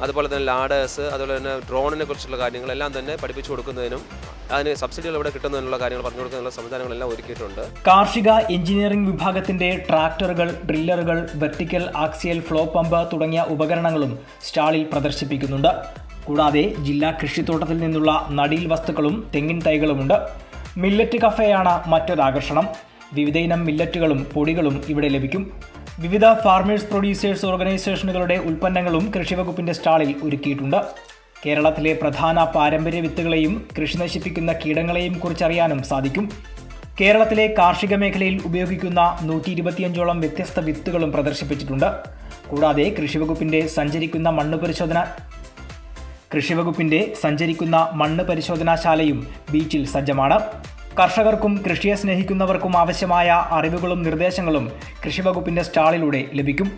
അതുപോലെ തന്നെ ലാഡേഴ്സ്, അതുപോലെ തന്നെ ഡ്രോണിനെ കുറിച്ചുള്ള കാര്യങ്ങളെല്ലാം തന്നെ പഠിപ്പിച്ചു കൊടുക്കുന്നതിനും അതിന് സബ്സിഡികൾ ഇവിടെ കിട്ടുന്നതിനുള്ള കാര്യങ്ങൾ പറഞ്ഞു കൊടുക്കുന്നതിനുള്ള സംവിധാനങ്ങളെല്ലാം ഒരുക്കിയിട്ടുണ്ട്. കാർഷിക എഞ്ചിനീയറിംഗ് വിഭാഗത്തിന്റെ ട്രാക്ടറുകൾ, ഡ്രില്ലറുകൾ, വെർട്ടിക്കൽ ആക്സിയൽ ഫ്ലോ പമ്പ് തുടങ്ങിയ ഉപകരണങ്ങളും സ്റ്റാളിൽ പ്രദർശിപ്പിക്കുന്നുണ്ട്. കൂടാതെ ജില്ലാ കൃഷിത്തോട്ടത്തിൽ നിന്നുള്ള നടീൽ വസ്തുക്കളും തെങ്ങിൻ തൈകളുമുണ്ട്. മില്ലറ്റ് കഫേയാണ് മറ്റൊരാകർഷണം. വിവിധയിനം മില്ലറ്റുകളും പൊടികളും ഇവിടെ ലഭിക്കും. വിവിധ ഫാർമേഴ്സ് പ്രൊഡ്യൂസേഴ്സ് ഓർഗനൈസേഷനുകളുടെ ഉൽപ്പന്നങ്ങളും കൃഷിവകുപ്പിന്റെ സ്റ്റാളിൽ ഒരുക്കിയിട്ടുണ്ട്. കേരളത്തിലെ പ്രധാന പാരമ്പര്യ വിത്തുകളെയും കൃഷി നശിപ്പിക്കുന്ന കീടങ്ങളെയും കുറിച്ചറിയാനും സാധിക്കും. കേരളത്തിലെ കാർഷിക മേഖലയിൽ ഉപയോഗിക്കുന്ന 125ഓളം വ്യത്യസ്ത വിത്തുകളും പ്രദർശിപ്പിച്ചിട്ടുണ്ട്. കൂടാതെ കൃഷിവകുപ്പിന്റെ സഞ്ചരിക്കുന്ന മണ്ണ് പരിശോധനാശാലയും ബീച്ചിൽ സജ്ജമാണ്. കർഷകർക്കും കൃഷിയെ സ്നേഹിക്കുന്നവർക്കും ആവശ്യമായ അറിവുകളും നിർദ്ദേശങ്ങളും കൃഷിവകുപ്പിന്റെ സ്റ്റാളിലൂടെ ലഭിക്കും.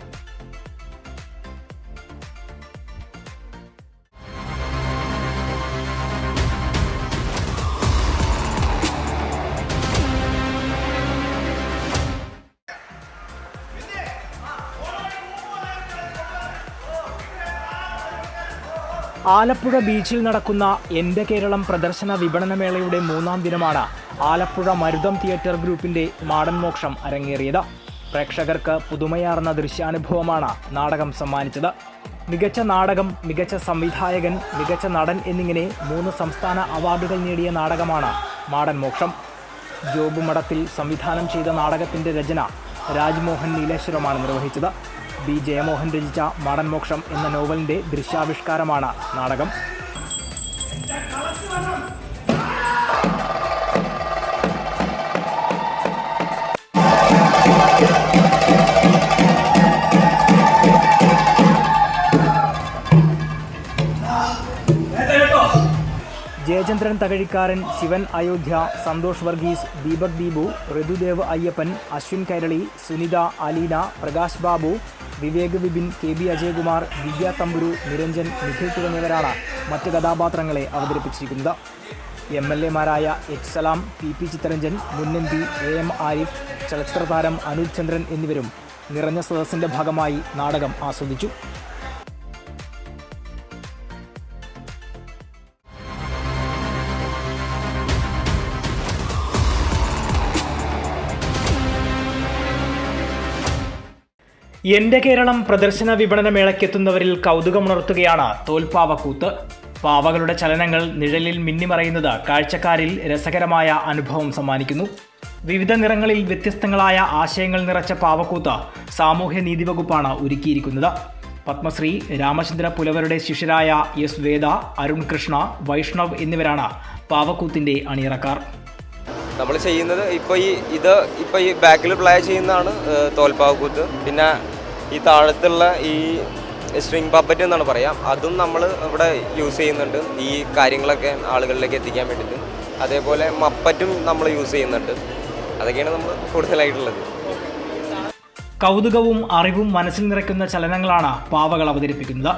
ആലപ്പുഴ ബീച്ചിൽ നടക്കുന്ന എൻ്റെ കേരളം പ്രദർശന വിപണനമേളയുടെ 3ാം ദിനമാണ് ആലപ്പുഴ മരുതം തിയേറ്റർ ഗ്രൂപ്പിൻ്റെ മാടൻ മോക്ഷം അരങ്ങേറിയത്. പ്രേക്ഷകർക്ക് പുതുമയാർന്ന ദൃശ്യാനുഭവമാണ് നാടകം സമ്മാനിച്ചത്. മികച്ച നാടകം, മികച്ച സംവിധായകൻ, മികച്ച നടൻ എന്നിങ്ങനെ 3 സംസ്ഥാന അവാർഡുകൾ നേടിയ നാടകമാണ് മാടൻ മോക്ഷം. ജോബ് മഠത്തിൽ സംവിധാനം ചെയ്ത നാടകത്തിൻ്റെ രചന രാജ്മോഹൻ നീലേശ്വരമാണ് നിർവഹിച്ചത്. ബി ജയമോഹൻ രചിച്ച മാടൻ മോക്ഷം എന്ന നോവലിൻ്റെ ദൃശ്യാവിഷ്കാരമാണ് നാടകം. ജയചന്ദ്രൻ തകഴിക്കാരൻ, ശിവൻ അയോധ്യ, സന്തോഷ് വർഗീസ്, ദീപക് ദീപു, ഋതുദേവ് അയ്യപ്പൻ, അശ്വിൻ കൈരളി, സുനിത, അലീന, പ്രകാശ് ബാബു, വിവേക് വിപിൻ, KB അജയകുമാർ, ദിവ്യ തമ്പുരു, നിരഞ്ജൻ, നിഖിൽ തുടങ്ങിയവരാണ് മറ്റ് കഥാപാത്രങ്ങളെ അവതരിപ്പിച്ചിരിക്കുന്നത്. MLA മാരായ H. സലാം, PP ചിത്തരഞ്ജൻ, മുൻ MP AM ആരിഫ്, ചലച്ചിത്ര താരം അനൂപ് ചന്ദ്രൻ എന്നിവരും നിറഞ്ഞ സദസ്സിൻ്റെ ഭാഗമായി നാടകം ആസ്വദിച്ചു. എൻ്റെ കേരളം പ്രദർശന വിപണന മേളയ്ക്കെത്തുന്നവരിൽ കൗതുകമുണർത്തുകയാണ് തോൽപ്പാവക്കൂത്ത്. പാവകളുടെ ചലനങ്ങൾ നിഴലിൽ മിന്നിമറയുന്നത് കാഴ്ചക്കാരിൽ രസകരമായ അനുഭവം സമ്മാനിക്കുന്നു. വിവിധ നിറങ്ങളിൽ വ്യത്യസ്തങ്ങളായ ആശയങ്ങൾ നിറച്ച പാവക്കൂത്ത് സാമൂഹ്യനീതി വകുപ്പാണ് ഒരുക്കിയിരിക്കുന്നത്. പത്മശ്രീ രാമചന്ദ്ര പുലവരുടെ ശിഷ്യരായ എസ് വേദ, അരുൺ കൃഷ്ണ, വൈഷ്ണവ് എന്നിവരാണ് പാവക്കൂത്തിൻ്റെ അണിയറക്കാർ. നമ്മൾ ചെയ്യുന്നത് ഇപ്പോൾ ഈ ബാക്കിൽ പ്ലേ ചെയ്യുന്നതാണ് തോൽപ്പാവക്കൂത്ത്. പിന്നെ ഈ താഴത്തുള്ള ഈ സ്ട്രിങ് പപ്പറ്റ് എന്നാണ് പറയാം, അതും നമ്മൾ ഇവിടെ യൂസ് ചെയ്യുന്നുണ്ട് ഈ കാര്യങ്ങളൊക്കെ ആളുകളിലേക്ക് എത്തിക്കാൻ വേണ്ടിയിട്ട്. അതേപോലെ മപ്പറ്റും നമ്മൾ യൂസ് ചെയ്യുന്നുണ്ട്. അതൊക്കെയാണ് നമ്മൾ കൂടുതലായിട്ടുള്ളത്. കൗതുകവും അറിവും മനസ്സിൽ നിറയ്ക്കുന്ന ചലനങ്ങളാണ് പാവകൾ അവതരിപ്പിക്കുന്നത്.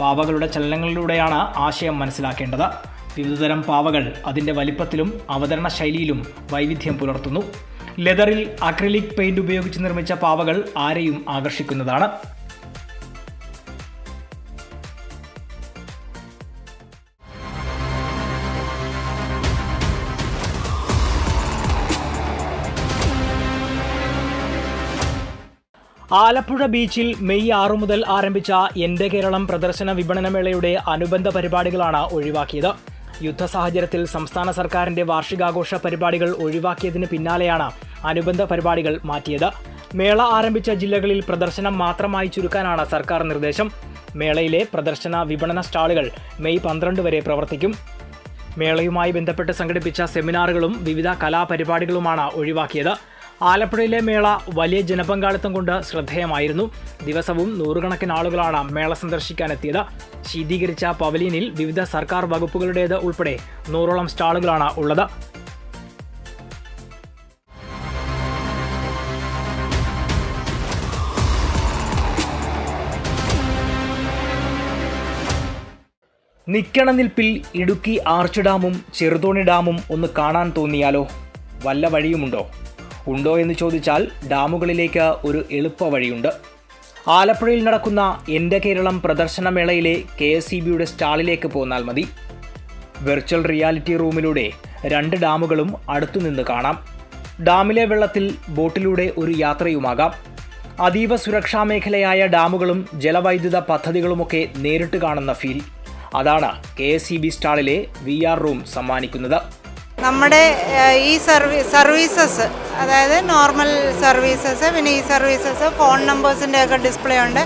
പാവകളുടെ ചലനങ്ങളിലൂടെയാണ് ആശയം മനസ്സിലാക്കേണ്ടത്. വിവിധതരം പാവകൾ അതിൻ്റെ വലിപ്പത്തിലും അവതരണ ശൈലിയിലും വൈവിധ്യം പുലർത്തുന്നു. ലെതറിൽ അക്രിലിക് പെയിന്റ് ഉപയോഗിച്ച് നിർമ്മിച്ച പാവകൾ ആരെയും ആകർഷിക്കുന്നതാണ്. ആലപ്പുഴ ബീച്ചിൽ മെയ് 6 മുതൽ ആരംഭിച്ച എൻ്റെ കേരളം പ്രദർശന വിപണനമേളയുടെ അനുബന്ധ പരിപാടികളാണ് ഒഴിവാക്കിയത്. യുദ്ധ സാഹചര്യത്തിൽ സംസ്ഥാന സർക്കാരിൻ്റെ വാർഷികാഘോഷ പരിപാടികൾ ഒഴിവാക്കിയതിന് പിന്നാലെയാണ് അനുബന്ധ പരിപാടികൾ മാറ്റിയത്. മേള ആരംഭിച്ച ജില്ലകളിൽ പ്രദർശനം മാത്രമായി ചുരുക്കാനാണ് സർക്കാർ നിർദ്ദേശം. മേളയിലെ പ്രദർശന വിപണന സ്റ്റാളുകൾ മെയ് 12 വരെ പ്രവർത്തിക്കും. മേളയുമായി ബന്ധപ്പെട്ട് സംഘടിപ്പിച്ച സെമിനാറുകളും വിവിധ കലാപരിപാടികളുമാണ് ഒഴിവാക്കിയത്. ആലപ്പുഴയിലെ മേള വലിയ ജനപങ്കാളിത്തം കൊണ്ട് ശ്രദ്ധേയമായിരുന്നു. ദിവസവും നൂറുകണക്കിന് ആളുകളാണ് മേള സന്ദർശിക്കാനെത്തിയത്. ശീതീകരിച്ച പവലിയനിൽ വിവിധ സർക്കാർ വകുപ്പുകളുടേത് ഉൾപ്പെടെ 100ഓളം സ്റ്റാളുകളാണ് ഉള്ളത്. നിക്കണ നിൽപ്പിൽ ഇടുക്കി ആർച്ച് ഡാമും ചെറുതോണി ഡാമും ഒന്ന് കാണാൻ തോന്നിയാലോ? വല്ല വഴിയുമുണ്ടോ? ഉണ്ടോ എന്ന് ചോദിച്ചാൽ ഡാമുകളിലേക്ക് ഒരു എളുപ്പ വഴിയുണ്ട്. ആലപ്പുഴയിൽ നടക്കുന്ന എൻ്റെ കേരളം പ്രദർശനമേളയിലെ KSEBയുടെ സ്റ്റാളിലേക്ക് പോന്നാൽ മതി. വെർച്വൽ റിയാലിറ്റി റൂമിലൂടെ 2 ഡാമുകളും അടുത്തുനിന്ന് കാണാം. ഡാമിലെ വെള്ളത്തിൽ ബോട്ടിലൂടെ ഒരു യാത്രയുമാകാം. അതീവ സുരക്ഷാ മേഖലയായ ഡാമുകളും ജലവൈദ്യുത പദ്ധതികളുമൊക്കെ നേരിട്ട് കാണുന്ന ഫീൽ. അതാണ് KSEB സ്റ്റാളിലെ VR റൂം സമ്മാനിക്കുന്നത്. നമ്മുടെ ഈ സർവീസസ്, അതായത് നോർമൽ സർവീസസ്, പിന്നെ ഈ സർവീസസ് ഫോൺ നമ്പേഴ്സിൻ്റെ ഒക്കെ ഡിസ്പ്ലേ ഉണ്ട്.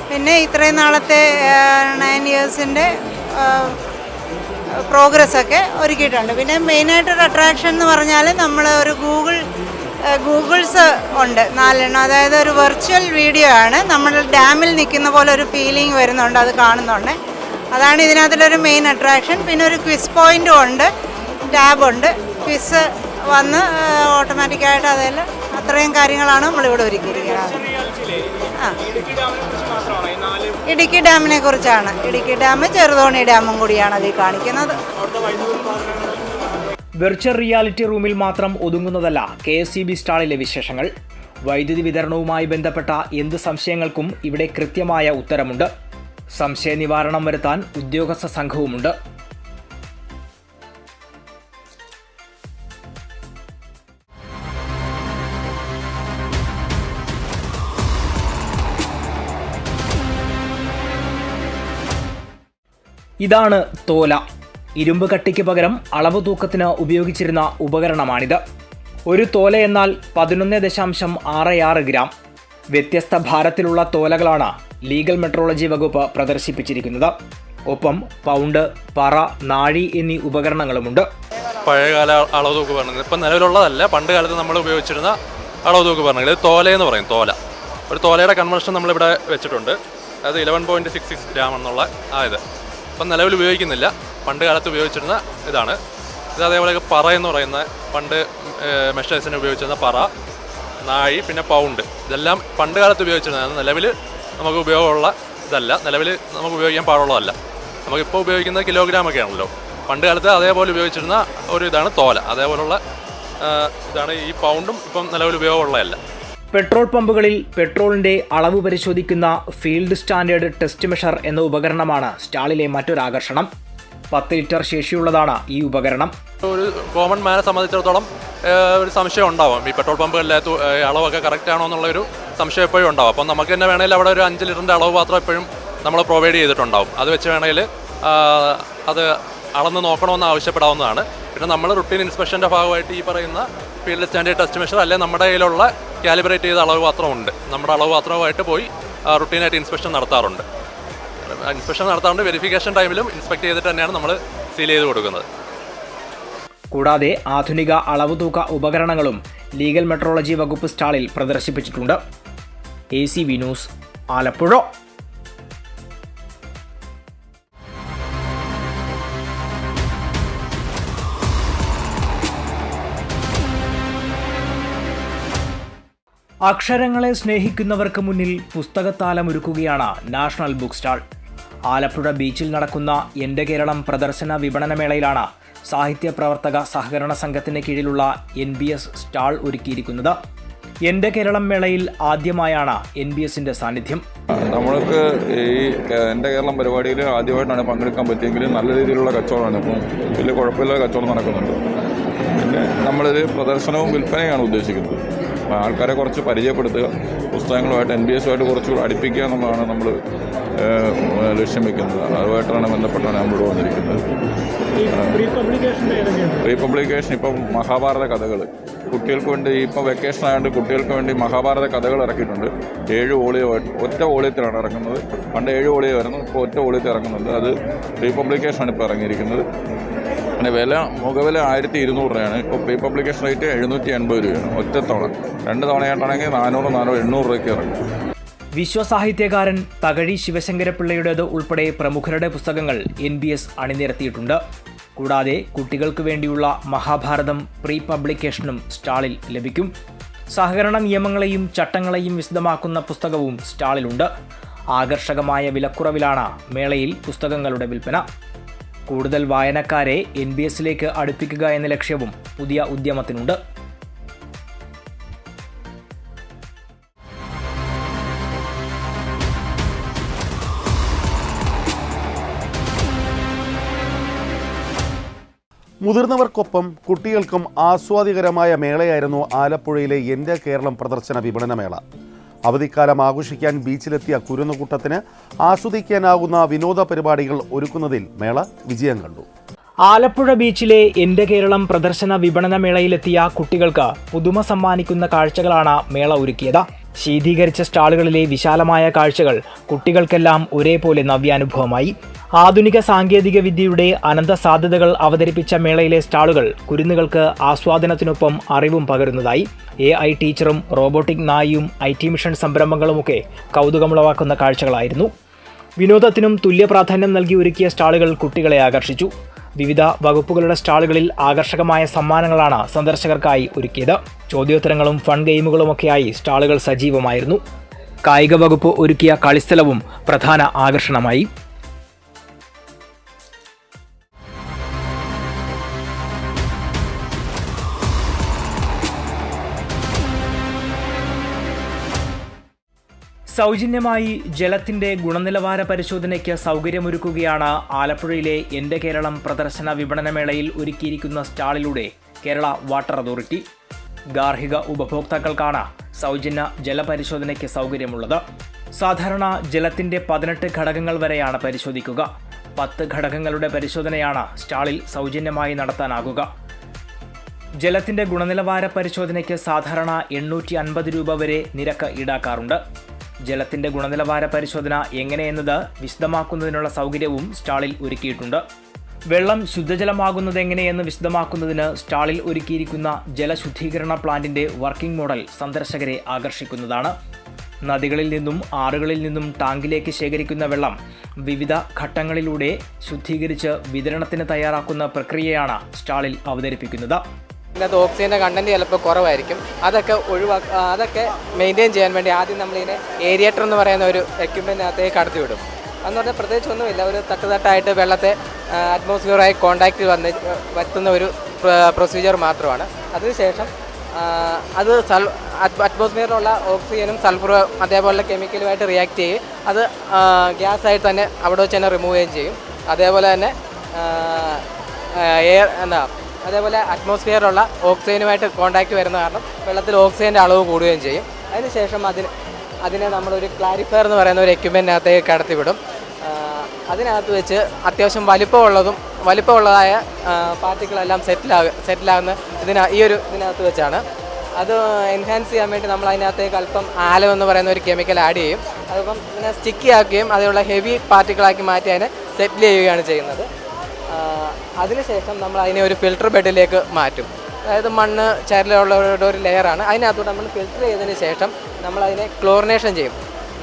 പിന്നെ ഇത്രയും നാളത്തെ 9 ഇയേഴ്സിൻ്റെ പ്രോഗ്രസ്സൊക്കെ ഒരുക്കിയിട്ടുണ്ട്. പിന്നെ മെയിനായിട്ടൊരു അട്രാക്ഷൻ എന്ന് പറഞ്ഞാൽ നമ്മൾ ഒരു ഗൂഗിൾസ് ഉണ്ട് 4 എണ്ണം. അതായത് ഒരു വെർച്വൽ വീഡിയോ ആണ്. നമ്മൾ ഡാമിൽ നിൽക്കുന്ന പോലെ ഒരു ഫീലിംഗ് വരുന്നുണ്ട്, അത് കാണുന്നുണ്ട്. അതാണ് ഇതിനകത്തുള്ളൊരു മെയിൻ അട്രാക്ഷൻ. പിന്നെ ഒരു ക്വിസ് പോയിൻറ്റും ഉണ്ട്, ടാബുണ്ട്. ക്വിസ് വന്ന് ഓട്ടോമാറ്റിക്കായിട്ട് അതെല്ലാം അത്രയും കാര്യങ്ങളാണ് നമ്മളിവിടെ ഒരുക്കിയിരിക്കുന്നത്. ഇടുക്കി ഡാമിനെ കുറിച്ചാണ്. ഇടുക്കി ഡാം, ചെറുതോണി ഡാമും കൂടിയാണ് അതിൽ കാണിക്കുന്നത്. വെർച്വൽ റിയാലിറ്റി റൂമിൽ മാത്രം ഒതുങ്ങുന്നതല്ല KSEB സ്റ്റാളിലെ വിശേഷങ്ങൾ. വൈദ്യുതി വിതരണവുമായി ബന്ധപ്പെട്ട എന്ത് സംശയങ്ങൾക്കും ഇവിടെ കൃത്യമായ ഉത്തരമുണ്ട്. സംശയ നിവാരണം വരുത്താൻ ഉദ്യോഗസ്ഥ സംഘവുമുണ്ട്. ഇതാണ് തോല. ഇരുമ്പ് കട്ടിക്ക് പകരം അളവ് തൂക്കത്തിന് ഉപയോഗിച്ചിരുന്ന ഉപകരണമാണിത്. ഒരു തോല എന്നാൽ 11.66 ഗ്രാം. വ്യത്യസ്ത ഭാരത്തിലുള്ള തോലകളാണ് ലീഗൽ മെട്രോളജി വകുപ്പ് പ്രദർശിപ്പിച്ചിരിക്കുന്നത്. ഒപ്പം പൗണ്ട്, പറ, നാഴി എന്നീ ഉപകരണങ്ങളുമുണ്ട്. പഴയകാല അളവ് തൂക്ക് പറഞ്ഞത് ഇപ്പം നിലവിലുള്ളതല്ല. പണ്ട് കാലത്ത് നമ്മൾ ഉപയോഗിച്ചിരുന്ന അളവ് തൂക്ക് പറഞ്ഞത് തോലയെന്ന് പറയും. തോല, ഒരു തോലയുടെ കൺവെർഷൻ നമ്മളിവിടെ വെച്ചിട്ടുണ്ട്. അത് 11.66 ഗ്രാം എന്നുള്ള ആയത് ഇപ്പം നിലവിൽ ഉപയോഗിക്കുന്നില്ല. പണ്ട് കാലത്ത് ഉപയോഗിച്ചിരുന്ന ഇതാണ് ഇത്. അതേപോലെ പറ എന്ന് പറയുന്ന പണ്ട് മെഷേഴ്സിന് ഉപയോഗിച്ചിരുന്ന പറ, നാഴി, പിന്നെ പൗണ്ട്, ഇതെല്ലാം പണ്ട് കാലത്ത് ഉപയോഗിച്ചിരുന്നതാണ്. നിലവിൽ നമുക്ക് ഉപയോഗമുള്ള ഇതല്ല, നിലവിൽ നമുക്ക് ഉപയോഗിക്കാൻ പാടുള്ളതല്ല. നമുക്കിപ്പോൾ ഉപയോഗിക്കുന്നത് കിലോഗ്രാമൊക്കെ ആണല്ലോ. പണ്ട് കാലത്ത് അതേപോലെ ഉപയോഗിച്ചിരുന്ന ഒരു ഇതാണ് തോല. അതേപോലുള്ള ഇതാണ് ഈ പൗണ്ടും ഇപ്പം നിലവിൽ ഉപയോഗമുള്ളതല്ല. പെട്രോൾ പമ്പുകളിൽ പെട്രോളിന്റെ അളവ് പരിശോധിക്കുന്ന ഫീൽഡ് സ്റ്റാൻഡേർഡ് ടെസ്റ്റ് മെഷർ എന്ന ഉപകരണമാണ് സ്റ്റാളിലെ മറ്റൊരാകർഷണം. 10 ലിറ്റർ ശേഷിയുള്ളതാണ് ഈ ഉപകരണം. ഒരു കോമൺ മാനെ സംബന്ധിച്ചിടത്തോളം ഒരു സംശയം ഉണ്ടാവും, ഈ പെട്രോൾ പമ്പുകളിലെ അളവൊക്കെ കറക്റ്റ് ആണോ എന്നുള്ളൊരു സംശയം എപ്പോഴും ഉണ്ടാവും. അപ്പം നമുക്ക് തന്നെ വേണമെങ്കിൽ അവിടെ ഒരു 5 ലിറ്ററിൻ്റെ അളവ് പാത്രം എപ്പോഴും നമ്മൾ പ്രൊവൈഡ് ചെയ്തിട്ടുണ്ടാവും. അത് വെച്ച് വേണമെങ്കിൽ അത് അളന്ന് നോക്കണമെന്ന് ആവശ്യപ്പെടാവുന്നതാണ്. പിന്നെ നമ്മൾ റുട്ടീൻ ഇൻസ്പെക്ഷൻ്റെ ഭാഗമായിട്ട് ഈ പറയുന്ന ഫീൽഡ് സ്റ്റാൻഡേർഡ് ടെസ്റ്റ് മെഷർ അല്ലെങ്കിൽ നമ്മുടെ കയ്യിലുള്ള കാലിബ്രേറ്റ് ചെയ്ത അളവ് പാത്രമുണ്ട്. നമ്മുടെ അളവ് പാത്രവുമായിട്ട് പോയി റുട്ടീനായിട്ട് ഇൻസ്പെക്ഷൻ നടത്താറുണ്ട്. വെരിഫിക്കേഷൻ ടൈമിലും ഇൻസ്പെക്ട് ചെയ്തിട്ട് തന്നെയാണ് നമ്മൾ സീൽ ചെയ്ത് കൊടുക്കുന്നത്. കൂടാതെ ആധുനിക അളവുതൂക്ക ഉപകരണങ്ങളും ലീഗൽ മെട്രോളജി വകുപ്പ് സ്റ്റാളിൽ പ്രദർശിപ്പിച്ചിട്ടുണ്ട്. ACV news, Alappuzha. അക്ഷരങ്ങളെ സ്നേഹിക്കുന്നവർക്ക് മുന്നിൽ പുസ്തകത്താലമൊരുക്കുകയാണ് നാഷണൽ ബുക്ക് സ്റ്റാൾ. ആലപ്പുഴ ബീച്ചിൽ നടക്കുന്ന എൻ്റെ കേരളം പ്രദർശന വിപണനമേളയിലാണ് സാഹിത്യ പ്രവർത്തക സഹകരണ സംഘത്തിന് കീഴിലുള്ള NBS സ്റ്റാൾ ഒരുക്കിയിരിക്കുന്നത്. എൻ്റെ കേരളം മേളയിൽ ആദ്യമായാണ് NBSന്റെ സാന്നിധ്യം. നമ്മൾക്ക് ഈ എൻ്റെ കേരളം പരിപാടിയിൽ ആദ്യമായിട്ടാണ് പങ്കെടുക്കാൻ പറ്റിയെങ്കിലും നല്ല രീതിയിലുള്ള കച്ചവടമാണ്. ഇപ്പം വലിയ കുഴപ്പമില്ലാതെ കച്ചവടം നടക്കുന്നുണ്ട്. പിന്നെ നമ്മളിത് പ്രദർശനവും വിൽപ്പനയാണ് ഉദ്ദേശിക്കുന്നത്. ആൾക്കാരെ കുറച്ച് പരിചയപ്പെടുത്തുക, പുസ്തകങ്ങളുമായിട്ട് NBSുമായിട്ട് കുറച്ചുകൂടി അടുപ്പിക്കുക എന്നുള്ളതാണ് നമ്മൾ ലക്ഷ്യം വയ്ക്കുന്നത്. അതുമായിട്ടാണ് ബന്ധപ്പെട്ടാണ് നമ്മളിവിടെ വന്നിരിക്കുന്നത്. പ്രീ പബ്ലിക്കേഷൻ ഇപ്പം മഹാഭാരത കഥകൾ കുട്ടികൾക്ക് വേണ്ടി, ഇപ്പം വെക്കേഷൻ ആയതുകൊണ്ട് കുട്ടികൾക്ക് വേണ്ടി മഹാഭാരത കഥകൾ ഇറക്കിയിട്ടുണ്ട്. 7 വോളിയമായിട്ട് ഒറ്റ വോളിയത്തിലാണ് ഇറങ്ങുന്നത്. പണ്ട് 7 വോളിയം ആയിരുന്നു, ഇപ്പോൾ ഒറ്റ വോളിയത്തിൽ ഇറങ്ങുന്നുണ്ട്. അത് പ്രീ പബ്ലിക്കേഷനാണ് ഇപ്പോൾ ഇറങ്ങിയിരിക്കുന്നത്. പിന്നെ മുഖവില 1200 രൂപയാണ്. ഇപ്പോൾ പ്രീ പബ്ലിക്കേഷൻ റേറ്റ് 780 രൂപയാണ് ഒറ്റ തവണ. 2 തവണയായിട്ടാണെങ്കിൽ 400, 800 രൂപയ്ക്ക് ഇറങ്ങും. വിശ്വസാഹിത്യകാരൻ തകഴി ശിവശങ്കരപിള്ളയുടേത് ഉൾപ്പെടെ പ്രമുഖരുടെ പുസ്തകങ്ങൾ NBS അണിനിരത്തിയിട്ടുണ്ട്. കൂടാതെ കുട്ടികൾക്ക് വേണ്ടിയുള്ള മഹാഭാരതം പ്രീ പബ്ലിക്കേഷനും സ്റ്റാളിൽ ലഭിക്കും. സഹകരണ നിയമങ്ങളെയും ചട്ടങ്ങളെയും വിശദമാക്കുന്ന പുസ്തകവും സ്റ്റാളിലുണ്ട്. ആകർഷകമായ വിലക്കുറവിലാണ് മേളയിൽ പുസ്തകങ്ങളുടെ വിൽപ്പന. കൂടുതൽ വായനക്കാരെ NBSലേക്ക് അടുപ്പിക്കുക എന്ന ലക്ഷ്യവും പുതിയ ഉദ്യമത്തിനുണ്ട്. മുതിർന്നവർക്കൊപ്പം കുട്ടികൾക്കും ആസ്വാദികരമായ മേളയായിരുന്നു ആലപ്പുഴയിലെ എൻ്റെ കേരളം പ്രദർശന വിപണനമേള. അവധിക്കാലം ആഘോഷിക്കാൻ ബീച്ചിലെത്തിയ കുരുന്നുകൂട്ടത്തിന് ആസ്വദിക്കാനാകുന്ന വിനോദ പരിപാടികൾ ഒരുക്കുന്നതിൽ മേള വിജയം കണ്ടു. ആലപ്പുഴ ബീച്ചിലെ എൻ്റെ കേരളം പ്രദർശന വിപണനമേളയിലെത്തിയ കുട്ടികൾക്ക് പുതുമ സമ്മാനിക്കുന്ന കാഴ്ചകളാണ് മേള ഒരുക്കിയത്. ശീതീകരിച്ച സ്റ്റാളുകളിലെ വിശാലമായ കാഴ്ചകൾ കുട്ടികൾക്കെല്ലാം ഒരേപോലെ നവ്യാനുഭവമായി. ആധുനിക സാങ്കേതിക വിദ്യയുടെ അനന്ത സാധ്യതകൾ അവതരിപ്പിച്ച മേളയിലെ സ്റ്റാളുകൾ കുരുന്നുകൾക്ക് ആസ്വാദനത്തിനൊപ്പം അറിവും പകരുന്നതായി. AI ടീച്ചറും റോബോട്ടിക് നായിയും IT മിഷൻ സംരംഭങ്ങളുമൊക്കെ കൗതുകമുളവാക്കുന്ന കാഴ്ചകളായിരുന്നു. വിനോദത്തിനും തുല്യ പ്രാധാന്യം നൽകി ഒരുക്കിയ സ്റ്റാളുകൾ കുട്ടികളെ ആകർഷിച്ചു. വിവിധ വകുപ്പുകളുടെ സ്റ്റാളുകളിൽ ആകർഷകമായ സമ്മാനങ്ങളാണ് സന്ദർശകർക്കായി ഒരുക്കിയത്. ചോദ്യോത്തരങ്ങളും ഫൺ ഗെയിമുകളുമൊക്കെയായി സ്റ്റാളുകൾ സജീവമായിരുന്നു. കായിക വകുപ്പ് ഒരുക്കിയ കളിസ്ഥലവും പ്രധാന ആകർഷണമായി. സൗജന്യമായി ജലത്തിന്റെ ഗുണനിലവാര പരിശോധനയ്ക്ക് സൗകര്യമൊരുക്കുകയാണ് ആലപ്പുഴയിലെ എൻ്റെ കേരളം പ്രദർശന വിപണനമേളയിൽ ഒരുക്കിയിരിക്കുന്ന സ്റ്റാളിലൂടെ കേരള വാട്ടർ അതോറിറ്റി. ഗാർഹിക ഉപഭോക്താക്കൾക്കാണ് സൗജന്യ ജലപരിശോധനയ്ക്ക് സൗകര്യമുള്ളത്. സാധാരണ ജലത്തിന്റെ 18 ഘടകങ്ങൾ വരെയാണ് പരിശോധിക്കുക. 10 ഘടകങ്ങളുടെ പരിശോധനയാണ് സ്റ്റാളിൽ സൗജന്യമായി നടത്താനാകുക. ജലത്തിന്റെ ഗുണനിലവാര പരിശോധനയ്ക്ക് സാധാരണ 850 രൂപ വരെ നിരക്ക് ഈടാക്കാറുണ്ട്. ജലത്തിന്റെ ഗുണനിലവാര പരിശോധന എങ്ങനെയെന്നത് വിശദമാക്കുന്നതിനുള്ള സൗകര്യവും സ്റ്റാളിൽ ഒരുക്കിയിട്ടുണ്ട്. വെള്ളം ശുദ്ധജലമാകുന്നത് എങ്ങനെയെന്ന് വിശദമാക്കുന്നതിന് സ്റ്റാളിൽ ഒരുക്കിയിരിക്കുന്ന ജലശുദ്ധീകരണ പ്ലാന്റിന്റെ വർക്കിംഗ് മോഡൽ സന്ദർശകരെ ആകർഷിക്കുന്നതാണ്. നദികളിൽ നിന്നും ആറുകളിൽ നിന്നും ടാങ്കിലേക്ക് ശേഖരിക്കുന്ന വെള്ളം വിവിധ ഘട്ടങ്ങളിലൂടെ ശുദ്ധീകരിച്ച് വിതരണത്തിന് തയ്യാറാക്കുന്ന പ്രക്രിയയാണ് സ്റ്റാളിൽ അവതരിപ്പിക്കുന്നത്. ഇതിനകത്ത് ഓക്സിജൻ്റെ കണ്ടൻറ്റ് ചിലപ്പോൾ കുറവായിരിക്കും. അതൊക്കെ മെയിൻറ്റെയിൻ ചെയ്യാൻ വേണ്ടി ആദ്യം നമ്മളിതിനെ ഏരിയേറ്റർ എന്ന് പറയുന്ന ഒരു എക്യുപ്മെൻറ്റിനകത്തേക്ക് കടത്തി വിടും. അതെന്ന് പറഞ്ഞാൽ പ്രത്യേകിച്ചൊന്നുമില്ല, ഒരു തട്ടുതട്ടായിട്ട് വെള്ളത്തെ അറ്റ്മോസ്ഫിയറുമായി കോണ്ടാക്റ്റ് വരുത്തുന്ന ഒരു പ്രൊസീജിയർ മാത്രമാണ്. അതിനുശേഷം അത് അറ്റ്മോസ്ഫിയറിലുള്ള ഓക്സിജനും സൾഫറും അതേപോലെ കെമിക്കലുമായിട്ട് റിയാക്ട് ചെയ്യും. അത് ഗ്യാസായിട്ട് തന്നെ അവിടെ വെച്ച് തന്നെ റിമൂവ് ചെയ്യുകയും ചെയ്യും. അതേപോലെ തന്നെ അതേപോലെ അറ്റ്മോസ്ഫിയറിലുള്ള ഓക്സിജനുമായിട്ട് കോണ്ടാക്റ്റ് വരുന്ന കാരണം വെള്ളത്തിൽ ഓക്സിജൻ്റെ അളവ് കൂടുകയും ചെയ്യും. അതിനുശേഷം അതിനെ നമ്മളൊരു ക്ലാരിഫയർ എന്ന് പറയുന്ന ഒരു എക്യുപ്മെൻറ്റിനകത്തേക്ക് കടത്തിവിടും. അതിനകത്ത് വെച്ച് അത്യാവശ്യം വലിപ്പമുള്ളതായ പാർട്ടിക്കിളെല്ലാം സെറ്റിലാകുന്ന ഇതിനകത്ത് വെച്ചാണ്. അത് എൻഹാൻസ് ചെയ്യാൻ വേണ്ടി നമ്മൾ അതിനകത്തേക്ക് അല്പം ആലം എന്ന് പറയുന്ന ഒരു കെമിക്കൽ ആഡ് ചെയ്യും. അതിപ്പം ഇതിനെ സ്റ്റിക്കി ആക്കുകയും അതിലുള്ള ഹെവി പാർട്ടിക്കിളാക്കി മാറ്റി അതിനെ സെറ്റിൽ ചെയ്യുകയാണ് ചെയ്യുന്നത്. അതിനുശേഷം നമ്മൾ അതിനെ ഒരു ഫിൽട്ടർ ബെഡിലേക്ക് മാറ്റും. അതായത് മണ്ണ് ചരലുള്ള ഒരു ലെയറാണ്. അതിനകത്തോട്ട് നമ്മൾ ഫിൽട്ടർ ചെയ്തതിന് ശേഷം നമ്മളതിനെ ക്ലോറിനേഷൻ ചെയ്യും.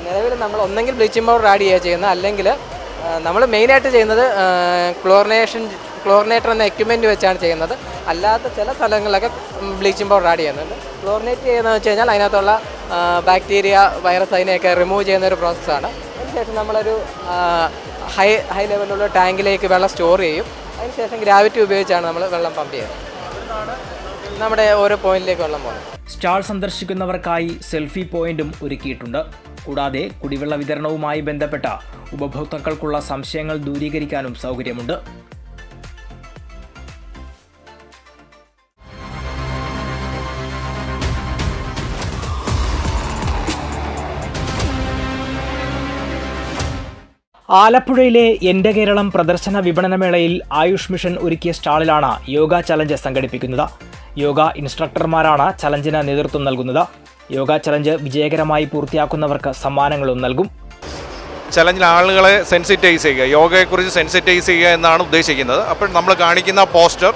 നിലവിൽ നമ്മൾ ഒന്നെങ്കിൽ ബ്ലീച്ചിങ് പൗഡർ ആഡ് ചെയ്യുക ചെയ്യുന്നത്, അല്ലെങ്കിൽ നമ്മൾ മെയിനായിട്ട് ചെയ്യുന്നത് ക്ലോറിനേറ്റർ എന്ന എക്യുപ്മെൻറ്റ് വെച്ചാണ് ചെയ്യുന്നത്. അല്ലാത്ത ചില സ്ഥലങ്ങളിലൊക്കെ ബ്ലീച്ചിങ് പൗഡർ ആഡ് ചെയ്യുന്നുണ്ട്. ക്ലോറിനേറ്റ് ചെയ്യുന്നതെന്ന് വെച്ച് കഴിഞ്ഞാൽ അതിനകത്തുള്ള ബാക്ടീരിയ, വൈറസ് അതിനെയൊക്കെ റിമൂവ് ചെയ്യുന്ന ഒരു പ്രോസസ്സാണ്. അതിനുശേഷം നമ്മളൊരു ഹൈ ലെവലിലുള്ള ടാങ്കിലേക്ക് വെള്ളം സ്റ്റോർ ചെയ്യും. അതിനുശേഷം ഗ്രാവിറ്റി ഉപയോഗിച്ചാണ് നമ്മൾ വെള്ളം പമ്പ് ചെയ്യുന്നത്. നമ്മുടെ ഓരോ പോയിന്റിലേക്ക് വെള്ളം പോകുന്നത്. സ്റ്റാൾ സന്ദർശിക്കുന്നവർക്കായി സെൽഫി പോയിന്റും ഒരുക്കിയിട്ടുണ്ട്. കൂടാതെ കുടിവെള്ള വിതരണവുമായി ബന്ധപ്പെട്ട ഉപഭോക്താക്കൾക്കുള്ള സംശയങ്ങൾ ദൂരീകരിക്കാനും സൗകര്യമുണ്ട്. ആലപ്പുഴയിലെ എൻ്റെ കേരളം പ്രദർശന വിപണനമേളയിൽ ആയുഷ് മിഷൻ ഒരുക്കിയ സ്റ്റാളിലാണ് യോഗ ചലഞ്ച് സംഘടിപ്പിക്കുന്നത്. യോഗ ഇൻസ്ട്രക്ടർമാരാണ് ചലഞ്ചിന് നേതൃത്വം നൽകുന്നത്. യോഗ ചലഞ്ച് വിജയകരമായി പൂർത്തിയാക്കുന്നവർക്ക് സമ്മാനങ്ങളും നൽകും. ചലഞ്ചിൽ ആളുകളെ സെൻസിറ്റൈസ് ചെയ്യുക, യോഗയെക്കുറിച്ച് സെൻസിറ്റൈസ് ചെയ്യുക എന്നാണ് ഉദ്ദേശിക്കുന്നത്. അപ്പോൾ നമ്മൾ കാണിക്കുന്ന പോസ്റ്റർ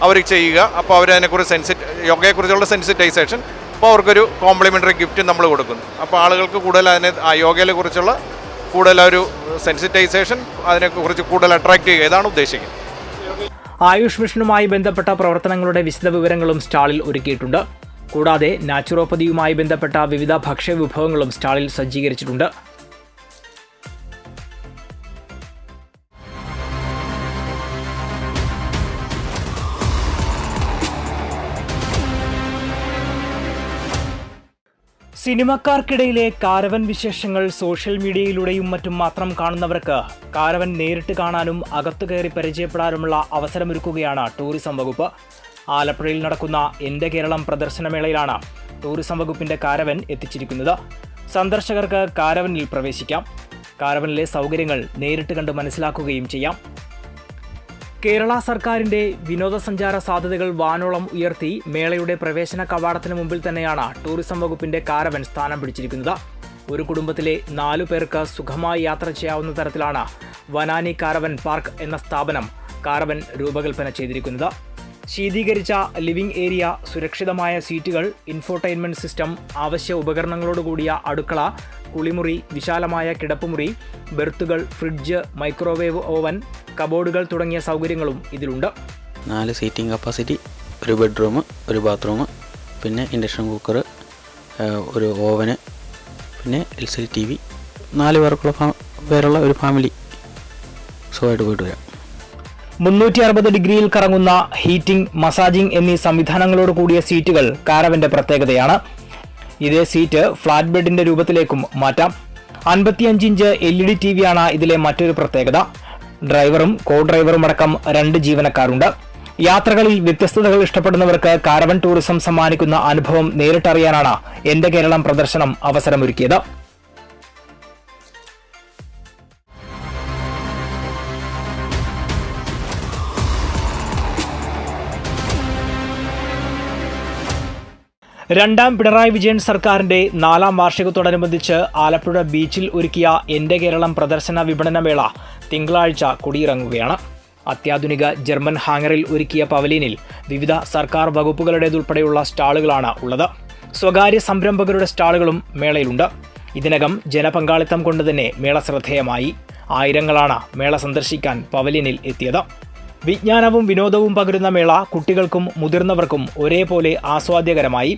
അവർ ചെയ്യുക. അപ്പോൾ അവരതിനെക്കുറിച്ച് യോഗയെക്കുറിച്ചുള്ള സെൻസിറ്റൈസേഷൻ, അപ്പോൾ അവർക്കൊരു കോംപ്ലിമെൻ്ററി ഗിഫ്റ്റ് നമ്മൾ കൊടുക്കുന്നു. അപ്പോൾ ആളുകൾക്ക് കൂടുതൽ യോഗയെ കുറിച്ചുള്ള കൂടുതൽ ഒരു സെൻസിറ്റൈസേഷൻ, അതിനെക്കുറിച്ച് കൂടുതൽ അട്രാക്റ്റ് ചെയ്യുക, ഇതാണ് ഉദ്ദേശിക്കുന്നത്. ആയുഷ് മിഷനുമായി ബന്ധപ്പെട്ട പ്രവർത്തനങ്ങളുടെ വിശദവിവരങ്ങളും സ്റ്റാളിൽ ഒരുക്കിയിട്ടുണ്ട്. കൂടാതെ നാച്ചുറോപ്പതിയുമായി ബന്ധപ്പെട്ട വിവിധ ഭക്ഷ്യവിഭവങ്ങളും സ്റ്റാളിൽ സജ്ജീകരിച്ചിട്ടുണ്ട്. സിനിമക്കാർക്കിടയിലെ കാരവൻ വിശേഷങ്ങൾ സോഷ്യൽ മീഡിയയിലൂടെയും മറ്റും മാത്രം കാണുന്നവർക്ക് കാരവൻ നേരിട്ട് കാണാനും അകത്തു കയറി പരിചയപ്പെടാനുമുള്ള അവസരമൊരുക്കുകയാണ് ടൂറിസം വകുപ്പ്. ആലപ്പുഴയിൽ നടക്കുന്ന എൻ്റെ കേരളം പ്രദർശനമേളയിലാണ് ടൂറിസം വകുപ്പിൻ്റെ കാരവൻ എത്തിച്ചിരിക്കുന്നത്. സന്ദർശകർക്ക് കാരവനിൽ പ്രവേശിക്കാം. കാരവനിലെ സൗകര്യങ്ങൾ നേരിട്ട് കണ്ട് മനസ്സിലാക്കുകയും ചെയ്യാം. കേരള സർക്കാരിൻ്റെ വിനോദസഞ്ചാര സാധ്യതകൾ വാനോളം ഉയർത്തി മേളയുടെ പ്രവേശന കവാടത്തിന് മുമ്പിൽ തന്നെയാണ് ടൂറിസം വകുപ്പിൻ്റെ കാരവൻ സ്ഥാനം പിടിച്ചിരിക്കുന്നത്. ഒരു കുടുംബത്തിലെ 4 പേർക്ക് സുഖമായി യാത്ര ചെയ്യാവുന്ന തരത്തിലാണ് വനാനി കാരവൻ പാർക്ക് എന്ന സ്ഥാപനം കാരവൻ രൂപകൽപ്പന ചെയ്തിരിക്കുന്നത്. ശീതീകരിച്ച ലിവിംഗ് ഏരിയ, സുരക്ഷിതമായ സീറ്റുകൾ, ഇൻഫോർടൈൻമെൻറ്റ് സിസ്റ്റം, ആവശ്യ ഉപകരണങ്ങളോടുകൂടിയ അടുക്കള, കുളിമുറി, വിശാലമായ കിടപ്പുമുറി, ബെർത്തുകൾ, ഫ്രിഡ്ജ്, മൈക്രോവേവ് ഓവൻ, കബോർഡുകൾ തുടങ്ങിയ സൗകര്യങ്ങളും ഇതിലുണ്ട്. 4 സീറ്റിംഗ് കപ്പാസിറ്റി, ഒരു ബെഡ്റൂം, ഒരു ബാത്റൂം, പിന്നെ ഇൻഡക്ഷൻ കുക്കർ, ഒരു ഓവന്, പിന്നെ LCD TV. 4 പേരുള്ള ഒരു ഫാമിലി സുഖമായിട്ട് പോയിട്ട് വരാം. 360 ഡിഗ്രിയിൽ കറങ്ങുന്ന ഹീറ്റിംഗ്, മസാജിംഗ് എന്നീ സംവിധാനങ്ങളോട് കൂടിയ സീറ്റുകൾ കാരവന്റെ പ്രത്യേകതയാണ്. ഇതേ സീറ്റ് ഫ്ലാറ്റ് ബെഡിന്റെ രൂപത്തിലേക്കും മാറ്റാം. 55 ഇഞ്ച് LED TVയാണ് ഇതിലെ മറ്റൊരു പ്രത്യേകത. ഡ്രൈവറും കോ ഡ്രൈവറും അടക്കം 2 ജീവനക്കാരുണ്ട്. യാത്രകളിൽ വ്യത്യസ്തതകൾ ഇഷ്ടപ്പെടുന്നവർക്ക് കാരവൻ ടൂറിസം സമ്മാനിക്കുന്ന അനുഭവം നേരിട്ടറിയാനാണ് എൻ്റെ കേരളം പ്രദർശനം അവസരമൊരുക്കിയത്. രണ്ടാം പിണറായി വിജയൻ സർക്കാരിൻ്റെ 4ാം വാർഷികത്തോടനുബന്ധിച്ച് ആലപ്പുഴ ബീച്ചിൽ ഒരുക്കിയ എൻ്റെ കേരളം പ്രദർശന വിപണനമേള തിങ്കളാഴ്ച കൊടിയിറങ്ങുകയാണ്. അത്യാധുനിക ജർമ്മൻ ഹാങ്ങറിൽ ഒരുക്കിയ പവലിയനിൽ വിവിധ സർക്കാർ വകുപ്പുകളുടേതുൾപ്പെടെയുള്ള സ്റ്റാളുകളാണ് ഉള്ളത്. സ്വകാര്യ സംരംഭകരുടെ സ്റ്റാളുകളും മേളയിലുണ്ട്. ഇതിനകം ജനപങ്കാളിത്തം കൊണ്ടുതന്നെ മേള ശ്രദ്ധേയമായി. ആയിരങ്ങളാണ് മേള സന്ദർശിക്കാൻ പവലിയനിൽ എത്തിയത്. വിജ്ഞാനവും വിനോദവും പകരുന്ന മേള കുട്ടികൾക്കും മുതിർന്നവർക്കും ഒരേപോലെ ആസ്വാദ്യകരമായി.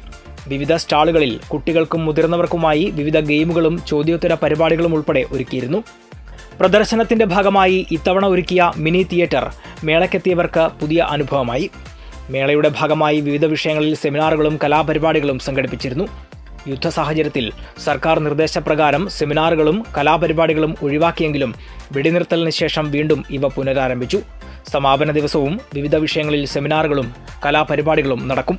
വിവിധ സ്റ്റാളുകളിൽ കുട്ടികൾക്കും മുതിർന്നവർക്കുമായി വിവിധ ഗെയിമുകളും ചോദ്യോത്തര പരിപാടികളും ഉൾപ്പെടെ ഒരുക്കിയിരുന്നു. പ്രദർശനത്തിന്റെ ഭാഗമായി ഇത്തവണ ഒരുക്കിയ മിനി തിയേറ്റർ മേളയ്ക്കെത്തിയവർക്ക് പുതിയ അനുഭവമായി. മേളയുടെ ഭാഗമായി വിവിധ വിഷയങ്ങളിൽ സെമിനാറുകളും കലാപരിപാടികളും സംഘടിപ്പിച്ചിരുന്നു. യുദ്ധ സാഹചര്യത്തിൽ സർക്കാർ നിർദ്ദേശപ്രകാരം സെമിനാറുകളും കലാപരിപാടികളും ഒഴിവാക്കിയെങ്കിലും വെടിനിർത്തലിന് ശേഷം വീണ്ടും ഇവ പുനരാരംഭിച്ചു. സമാപന ദിവസവും വിവിധ വിഷയങ്ങളിൽ സെമിനാറുകളും കലാപരിപാടികളും നടക്കും.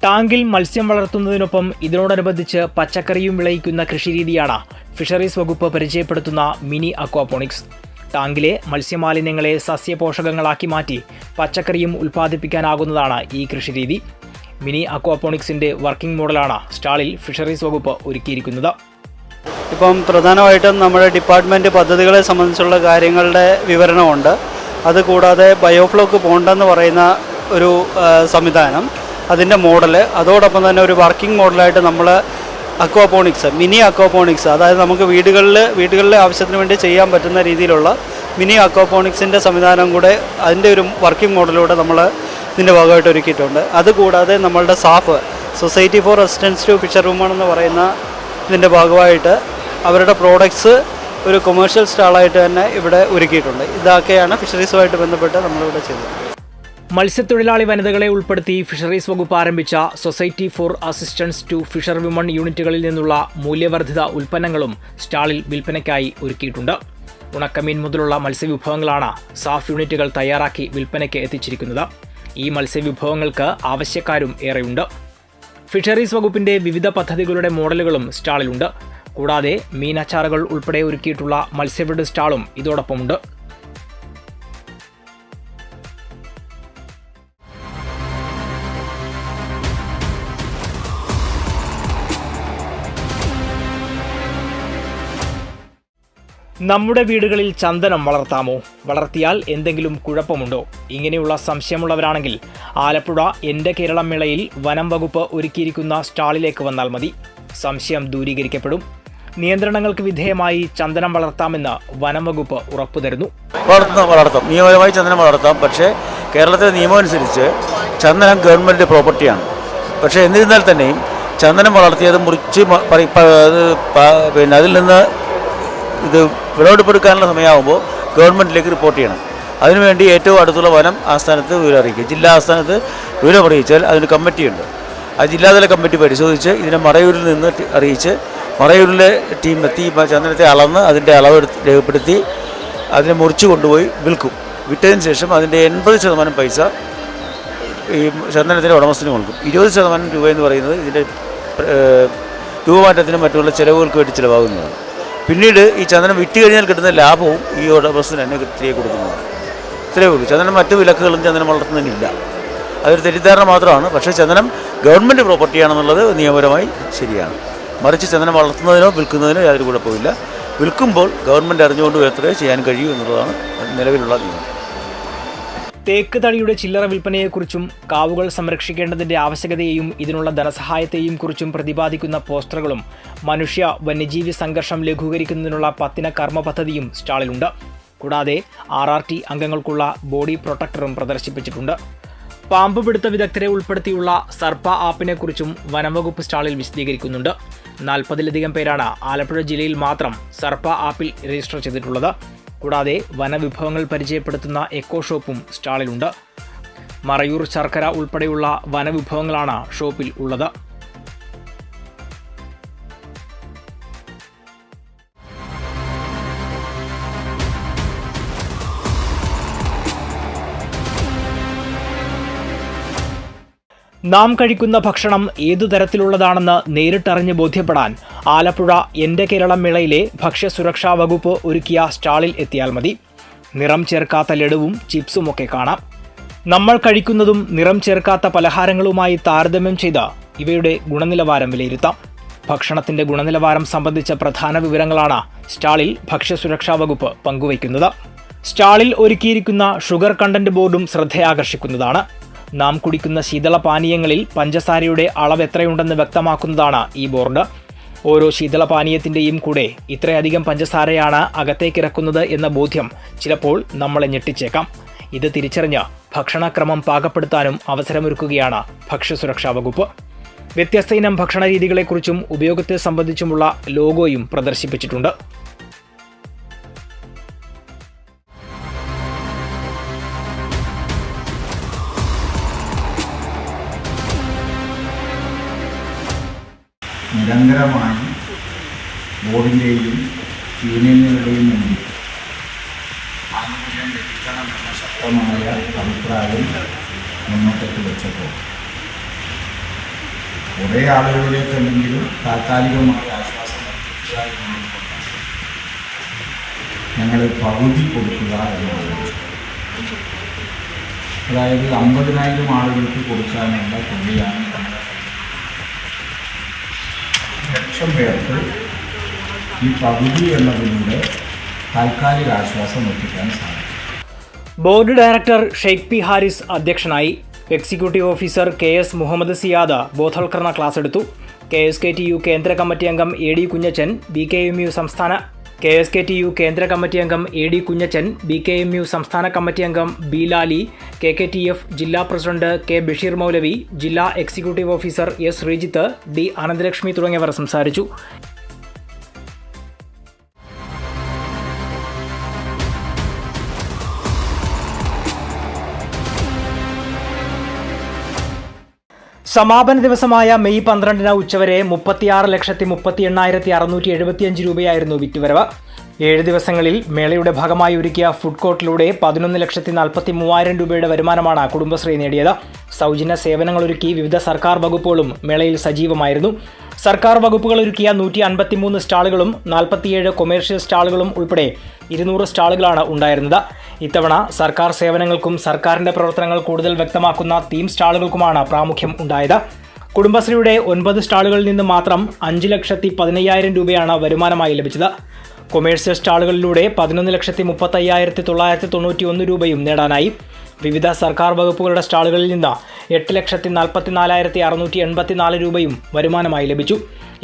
ടാങ്കിൽ മത്സ്യം വളർത്തുന്നതിനൊപ്പം ഇതിനോടനുബന്ധിച്ച് പച്ചക്കറിയും വിളയിക്കുന്ന കൃഷിരീതിയാണ് ഫിഷറീസ് വകുപ്പ് പരിചയപ്പെടുത്തുന്ന മിനി അക്വാപോണിക്സ്. ടാങ്കിലെ മത്സ്യമാലിന്യങ്ങളെ സസ്യപോഷകങ്ങളാക്കി മാറ്റി പച്ചക്കറിയും ഉൽപ്പാദിപ്പിക്കാനാകുന്നതാണ് ഈ കൃഷിരീതി. മിനി അക്വാപോണിക്സിന്റെ വർക്കിംഗ് മോഡലാണ് സ്റ്റാളിൽ ഫിഷറീസ് വകുപ്പ് ഒരുക്കിയിരിക്കുന്നത്. ഇപ്പം പ്രധാനമായിട്ടും നമ്മുടെ ഡിപ്പാർട്ട്മെൻറ്റ് പദ്ധതികളെ സംബന്ധിച്ചുള്ള കാര്യങ്ങളുടെ വിവരണമുണ്ട്. അതുകൂടാതെ ബയോഫ്ലോക്ക് പോണ്ടെന്ന് പറയുന്ന ഒരു സംവിധാനം, അതിൻ്റെ മോഡല്, അതോടൊപ്പം തന്നെ ഒരു വർക്കിംഗ് മോഡലായിട്ട് നമ്മൾ അക്വാപോണിക്സ്, മിനി അക്വാപോണിക്സ്, അതായത് നമുക്ക് വീടുകളിലെ ആവശ്യത്തിന് വേണ്ടി ചെയ്യാൻ പറ്റുന്ന രീതിയിലുള്ള മിനി അക്വാപോണിക്സിൻ്റെ സംവിധാനം കൂടെ അതിൻ്റെ ഒരു വർക്കിംഗ് മോഡലൂടെ നമ്മൾ ഇതിൻ്റെ ഭാഗമായിട്ട് ഒരുക്കിയിട്ടുണ്ട്. അതുകൂടാതെ നമ്മളുടെ SAF, society for assistance to fisher woman എന്ന് പറയുന്ന ഇതിൻ്റെ ഭാഗമായിട്ട് അവരുടെ പ്രോഡക്ട്സ് ഒരു കൊമേഴ്ഷ്യൽ സ്റ്റാളായിട്ട് തന്നെ ഇവിടെ ഒരുക്കിയിട്ടുണ്ട്. ഇതൊക്കെയാണ് ഫിഷറീസുമായിട്ട് ബന്ധപ്പെട്ട് നമ്മളിവിടെ ചെയ്തത്. മത്സ്യത്തൊഴിലാളി വനിതകളെ ഉൾപ്പെടുത്തി ഫിഷറീസ് വകുപ്പ് ആരംഭിച്ച society for assistance to fisher women യൂണിറ്റുകളിൽ നിന്നുള്ള മൂല്യവർദ്ധിത ഉൽപ്പന്നങ്ങളും സ്റ്റാളിൽ വിൽപ്പനയ്ക്കായി ഒരുക്കിയിട്ടുണ്ട്. ഉണക്കമീൻ മുതലുള്ള മത്സ്യവിഭവങ്ങളാണ് സാഫ് യൂണിറ്റുകൾ തയ്യാറാക്കി വിൽപ്പനയ്ക്ക് എത്തിച്ചിരിക്കുന്നത്. ഈ മത്സ്യവിഭവങ്ങൾക്ക് ആവശ്യക്കാരും ഏറെയുണ്ട്. ഫിഷറീസ് വകുപ്പിന്റെ വിവിധ പദ്ധതികളുടെ മോഡലുകളും സ്റ്റാളിലുണ്ട്. കൂടാതെ മീനച്ചാറുകൾ ഉൾപ്പെടെ ഒരുക്കിയിട്ടുള്ള മത്സ്യഫീഡ് സ്റ്റാളും ഇതോടൊപ്പമുണ്ട്. നമ്മുടെ വീടുകളിൽ ചന്ദനം വളർത്താമോ? വളർത്തിയാൽ എന്തെങ്കിലും കുഴപ്പമുണ്ടോ? ഇങ്ങനെയുള്ള സംശയമുള്ളവരാണെങ്കിൽ ആലപ്പുഴ എൻ്റെ കേരളം മേളയിൽ വനം വകുപ്പ് ഒരുക്കിയിരിക്കുന്ന സ്റ്റാളിലേക്ക് വന്നാൽ മതി. സംശയം ദൂരീകരിക്കപ്പെടും. നിയന്ത്രണങ്ങൾക്ക് വിധേയമായി ചന്ദനം വളർത്താമെന്ന് വനം വകുപ്പ് ഉറപ്പുതരുന്നു. വളർത്താം, നിയമപരമായി ചന്ദനം വളർത്താം. പക്ഷേ കേരളത്തിലെ നിയമം അനുസരിച്ച് ചന്ദനം ഗവൺമെൻറ് പ്രോപ്പർട്ടിയാണ്. പക്ഷേ എന്നിരുന്നാൽ തന്നെയും ചന്ദനം വളർത്തിയത് മുറിച്ച് പിന്നെ അതിൽ നിന്ന് ഇത് വിളവെടുപ്പെടുക്കാനുള്ള സമയമാകുമ്പോൾ ഗവൺമെൻറ്റിലേക്ക് റിപ്പോർട്ട് ചെയ്യണം. അതിനുവേണ്ടി ഏറ്റവും അടുത്തുള്ള വനം ആസ്ഥാനത്ത് വിവരം അറിയിക്കുക. ജില്ലാ ആസ്ഥാനത്ത് വിവരം അറിയിച്ചാൽ അതിന് കമ്മിറ്റിയുണ്ട്. ആ ജില്ലാതല കമ്മിറ്റി പരിശോധിച്ച് ഇതിനെ മറയൂരിൽ നിന്ന് അറിയിച്ച് മറയൂരിലെ ടീം എത്തി ചന്ദനത്തെ അളന്ന് അതിൻ്റെ അളവ് രേഖപ്പെടുത്തി അതിനെ മുറിച്ച് കൊണ്ടുപോയി വിൽക്കും. വിറ്റതിന് ശേഷം അതിൻ്റെ 80% പൈസ ഈ ചന്ദനത്തിൻ്റെ ഉടമസ്ഥന് കൊടുക്കും. 20% രൂപ എന്ന് പറയുന്നത് ഇതിൻ്റെ രൂപമാറ്റത്തിനും മറ്റുള്ള ചിലവുകൾക്ക് വേണ്ടി ചിലവാകുന്നതാണ്. പിന്നീട് ഈ ചന്ദനം വിറ്റ് കഴിഞ്ഞാൽ കിട്ടുന്ന ലാഭവും ഈ ഉടമസ്ഥന് തന്നെ തിരികെ കൊടുക്കുന്നതാണ്. ഇത്രയേ ഉള്ളൂ. ചന്ദനം മറ്റു വിലക്കുകളും ചന്ദനം വളർത്തുന്നതിനില്ല. അതൊരു തെറ്റിദ്ധാരണ മാത്രമാണ്. പക്ഷേ ചന്ദനം ഗവൺമെൻറ് പ്രോപ്പർട്ടിയാണെന്നുള്ളത് നിയമപരമായി ശരിയാണ്. മറിച്ച് ചന്ദനം വളർത്തുന്നതിനോ വിൽക്കുന്നതിനോ യാതൊരു കുഴപ്പമില്ല. വിൽക്കുമ്പോൾ ഗവൺമെൻറ് അറിഞ്ഞുകൊണ്ട് മാത്രമേ ചെയ്യാൻ കഴിയൂ എന്നുള്ളതാണ് നിലവിലുള്ള നിയമം. തേക്ക് തടിയുടെ ചില്ലറ വിൽപ്പനയെക്കുറിച്ചും കാവുകൾ സംരക്ഷിക്കേണ്ടതിന്റെ ആവശ്യകതയെയും ഇതിനുള്ള ധനസഹായത്തെയും കുറിച്ചും പ്രതിപാദിക്കുന്ന പോസ്റ്ററുകളും മനുഷ്യ വന്യജീവി സംഘർഷം ലഘൂകരിക്കുന്നതിനുള്ള 10 കർമ്മ പദ്ധതിയും സ്റ്റാളിലുണ്ട്. കൂടാതെ RRT അംഗങ്ങൾക്കുള്ള ബോഡി പ്രൊട്ടക്ടറും പ്രദർശിപ്പിച്ചിട്ടുണ്ട്. പാമ്പ് പിടുത്ത വിദഗ്ധരെ ഉൾപ്പെടുത്തിയുള്ള സർപ്പ ആപ്പിനെക്കുറിച്ചും വനംവകുപ്പ് സ്റ്റാളിൽ വിശദീകരിക്കുന്നുണ്ട്. 40-ലധികം പേരാണ് ആലപ്പുഴ ജില്ലയിൽ മാത്രം സർപ്പ ആപ്പിൽ രജിസ്റ്റർ ചെയ്തിട്ടുള്ളത്. കൂടാതെ വനവിഭവങ്ങൾ പരിചയപ്പെടുത്തുന്ന എക്കോ ഷോപ്പും സ്റ്റാളിലുണ്ട്. മറയൂർ ശർക്കര ഉൾപ്പെടെയുള്ള വനവിഭവങ്ങളാണ് ഷോപ്പിൽ ഉള്ളത്. നാം കഴിക്കുന്ന ഭക്ഷണം ഏതു തരത്തിലുള്ളതാണെന്ന് നേരിട്ടറിഞ്ഞ് ബോധ്യപ്പെടാൻ ആലപ്പുഴ എൻ്റെ കേരളം മേളയിലെ ഭക്ഷ്യസുരക്ഷാ വകുപ്പ് ഒരുക്കിയ സ്റ്റാളിൽ എത്തിയാൽ മതി. നിറം ചേർക്കാത്ത ലഡുവും ചിപ്സുമൊക്കെ കാണാം. നമ്മൾ കഴിക്കുന്നതും നിറം ചേർക്കാത്ത പലഹാരങ്ങളുമായി താരതമ്യം ചെയ്ത് ഇവയുടെ ഗുണനിലവാരം വിലയിരുത്താം. ഭക്ഷണത്തിൻ്റെ ഗുണനിലവാരം സംബന്ധിച്ച പ്രധാന വിവരങ്ങളാണ് സ്റ്റാളിൽ ഭക്ഷ്യസുരക്ഷാ വകുപ്പ് പങ്കുവയ്ക്കുന്നത്. സ്റ്റാളിൽ ഒരുക്കിയിരിക്കുന്ന ഷുഗർ കണ്ടന്റ് ബോർഡും ശ്രദ്ധയാകർഷിക്കുന്നതാണ്. നാം കുടിക്കുന്ന ശീതളപാനീയങ്ങളിൽ പഞ്ചസാരയുടെ അളവ് എത്രയുണ്ടെന്ന് വ്യക്തമാക്കുന്നതാണ് ഈ ബോർഡ്. ഓരോ ശീതളപാനീയത്തിൻ്റെയും കൂടെ ഇത്രയധികം പഞ്ചസാരയാണ് അകത്തേക്കിറക്കുന്നത് എന്ന ബോധ്യം ചിലപ്പോൾ നമ്മളെ ഞെട്ടിച്ചേക്കാം. ഇത് തിരിച്ചറിഞ്ഞ് ഭക്ഷണക്രമം പാകപ്പെടുത്താനും അവസരമൊരുക്കുകയാണ് ഭക്ഷ്യസുരക്ഷാ വകുപ്പ്. വ്യത്യസ്ത ഇനം ഭക്ഷണ രീതികളെക്കുറിച്ചും ഉപയോഗത്തെ സംബന്ധിച്ചുമുള്ള ലോഗോയും പ്രദർശിപ്പിച്ചിട്ടുണ്ട്. നിരന്തരമായി ബോർഡിൻ്റെയും യൂണിയനുകളുടെയും മുന്നിൽ ആനുകൂല്യം ലഭിക്കണമെന്ന ശക്തമായ അഭിപ്രായം മുന്നോട്ടേക്ക് വെച്ചപ്പോൾ കുറേ ആളുകളിലേക്കല്ലെങ്കിലും താൽക്കാലികമായ ആശ്വാസം നൽകുക എന്നുള്ളതുകൊണ്ടാണ് ഞങ്ങൾ പകുതി കൊടുക്കുക എന്നുള്ളത്. അതായത് 50,000 ആളുകൾക്ക് കൊടുക്കാനുള്ള തുകയാണ് ഞങ്ങൾ 1,00,000 പേർക്ക് ഈ പകുതി എന്നതിലൂടെ താൽക്കാലിക ആശ്വാസം എത്തിക്കാൻ സാധിക്കും. Board director Sheikh P Haris അധ്യക്ഷനായി. Executive officer KS Muhammad Siyad ബോധവൽക്കരണ ക്ലാസ് എടുത്തു. KSKTU കേന്ദ്ര കമ്മിറ്റി അംഗം AD കുഞ്ഞച്ചൻ, BKMU സംസ്ഥാന സംസ്ഥാന കമ്മിറ്റി അംഗം B ലാലി, KKTF ജില്ലാ പ്രസിഡന്റ് K ബഷീർ മൗലവി, ജില്ലാ executive officer S Sreejith, D Ananthalakshmi തുടങ്ങിയവർ സംസാരിച്ചു. സമാപന ദിവസമായ മെയ് 12 ഉച്ചവരെ 36,38,675 രൂപയായിരുന്നു വിറ്റുവരവ്. 7 ദിവസങ്ങളിൽ മേളയുടെ ഭാഗമായി ഒരുക്കിയ ഫുഡ് കോർട്ടിലൂടെ 11,43,000 രൂപയുടെ വരുമാനമാണ് കുടുംബശ്രീ നേടിയത്. സൗജന്യ സേവനങ്ങളൊരുക്കി വിവിധ സർക്കാർ വകുപ്പുകളും മേളയിൽ സജീവമായിരുന്നു. സർക്കാർ വകുപ്പുകൾ ഒരുക്കിയ 153 സ്റ്റാളുകളും 47 കൊമേഴ്ഷ്യൽ സ്റ്റാളുകളും ഉൾപ്പെടെ 200 സ്റ്റാളുകളാണ് ഉണ്ടായിരുന്നത്. ഇത്തവണ സർക്കാർ സേവനങ്ങൾക്കും സർക്കാരിൻ്റെ പ്രവർത്തനങ്ങൾ കൂടുതൽ വ്യക്തമാക്കുന്ന തീം സ്റ്റാളുകൾക്കുമാണ് പ്രാമുഖ്യം ഉണ്ടായത്. കുടുംബശ്രീയുടെ 9 സ്റ്റാളുകളിൽ നിന്ന് മാത്രം 5,15,000 രൂപയാണ് വരുമാനമായി ലഭിച്ചത്. കൊമേഴ്സ്യൽ സ്റ്റാളുകളിലൂടെ 11,35,991 രൂപയും നേടാനായി. വിവിധ സർക്കാർ വകുപ്പുകളുടെ സ്റ്റാളുകളിൽ നിന്ന് 8,44,684 രൂപയും വരുമാനമായി ലഭിച്ചു.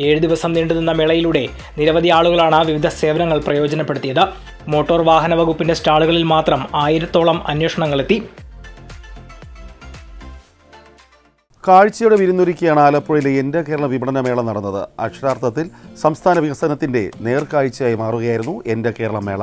7 ദിവസം നീണ്ടുനിന്ന മേളയിലൂടെ നിരവധി ആളുകളാണ് വിവിധ സേവനങ്ങൾ പ്രയോജനപ്പെടുത്തിയത്. മോട്ടോർ വാഹന വകുപ്പിന്റെ സ്റ്റാളുകളിൽ മാത്രം 1000-ഓളം അന്വേഷണങ്ങളെത്തി. കാഴ്ചയുടെ വിരുന്നൊരുക്കിയാണ് ആലപ്പുഴയിലെ എൻ്റെ കേരള വിപണന മേള നടന്നത്. അക്ഷരാർത്ഥത്തിൽ സംസ്ഥാന വികസനത്തിൻ്റെ നേർക്കാഴ്ചയായി മാറുകയായിരുന്നു എൻ്റെ കേരള മേള.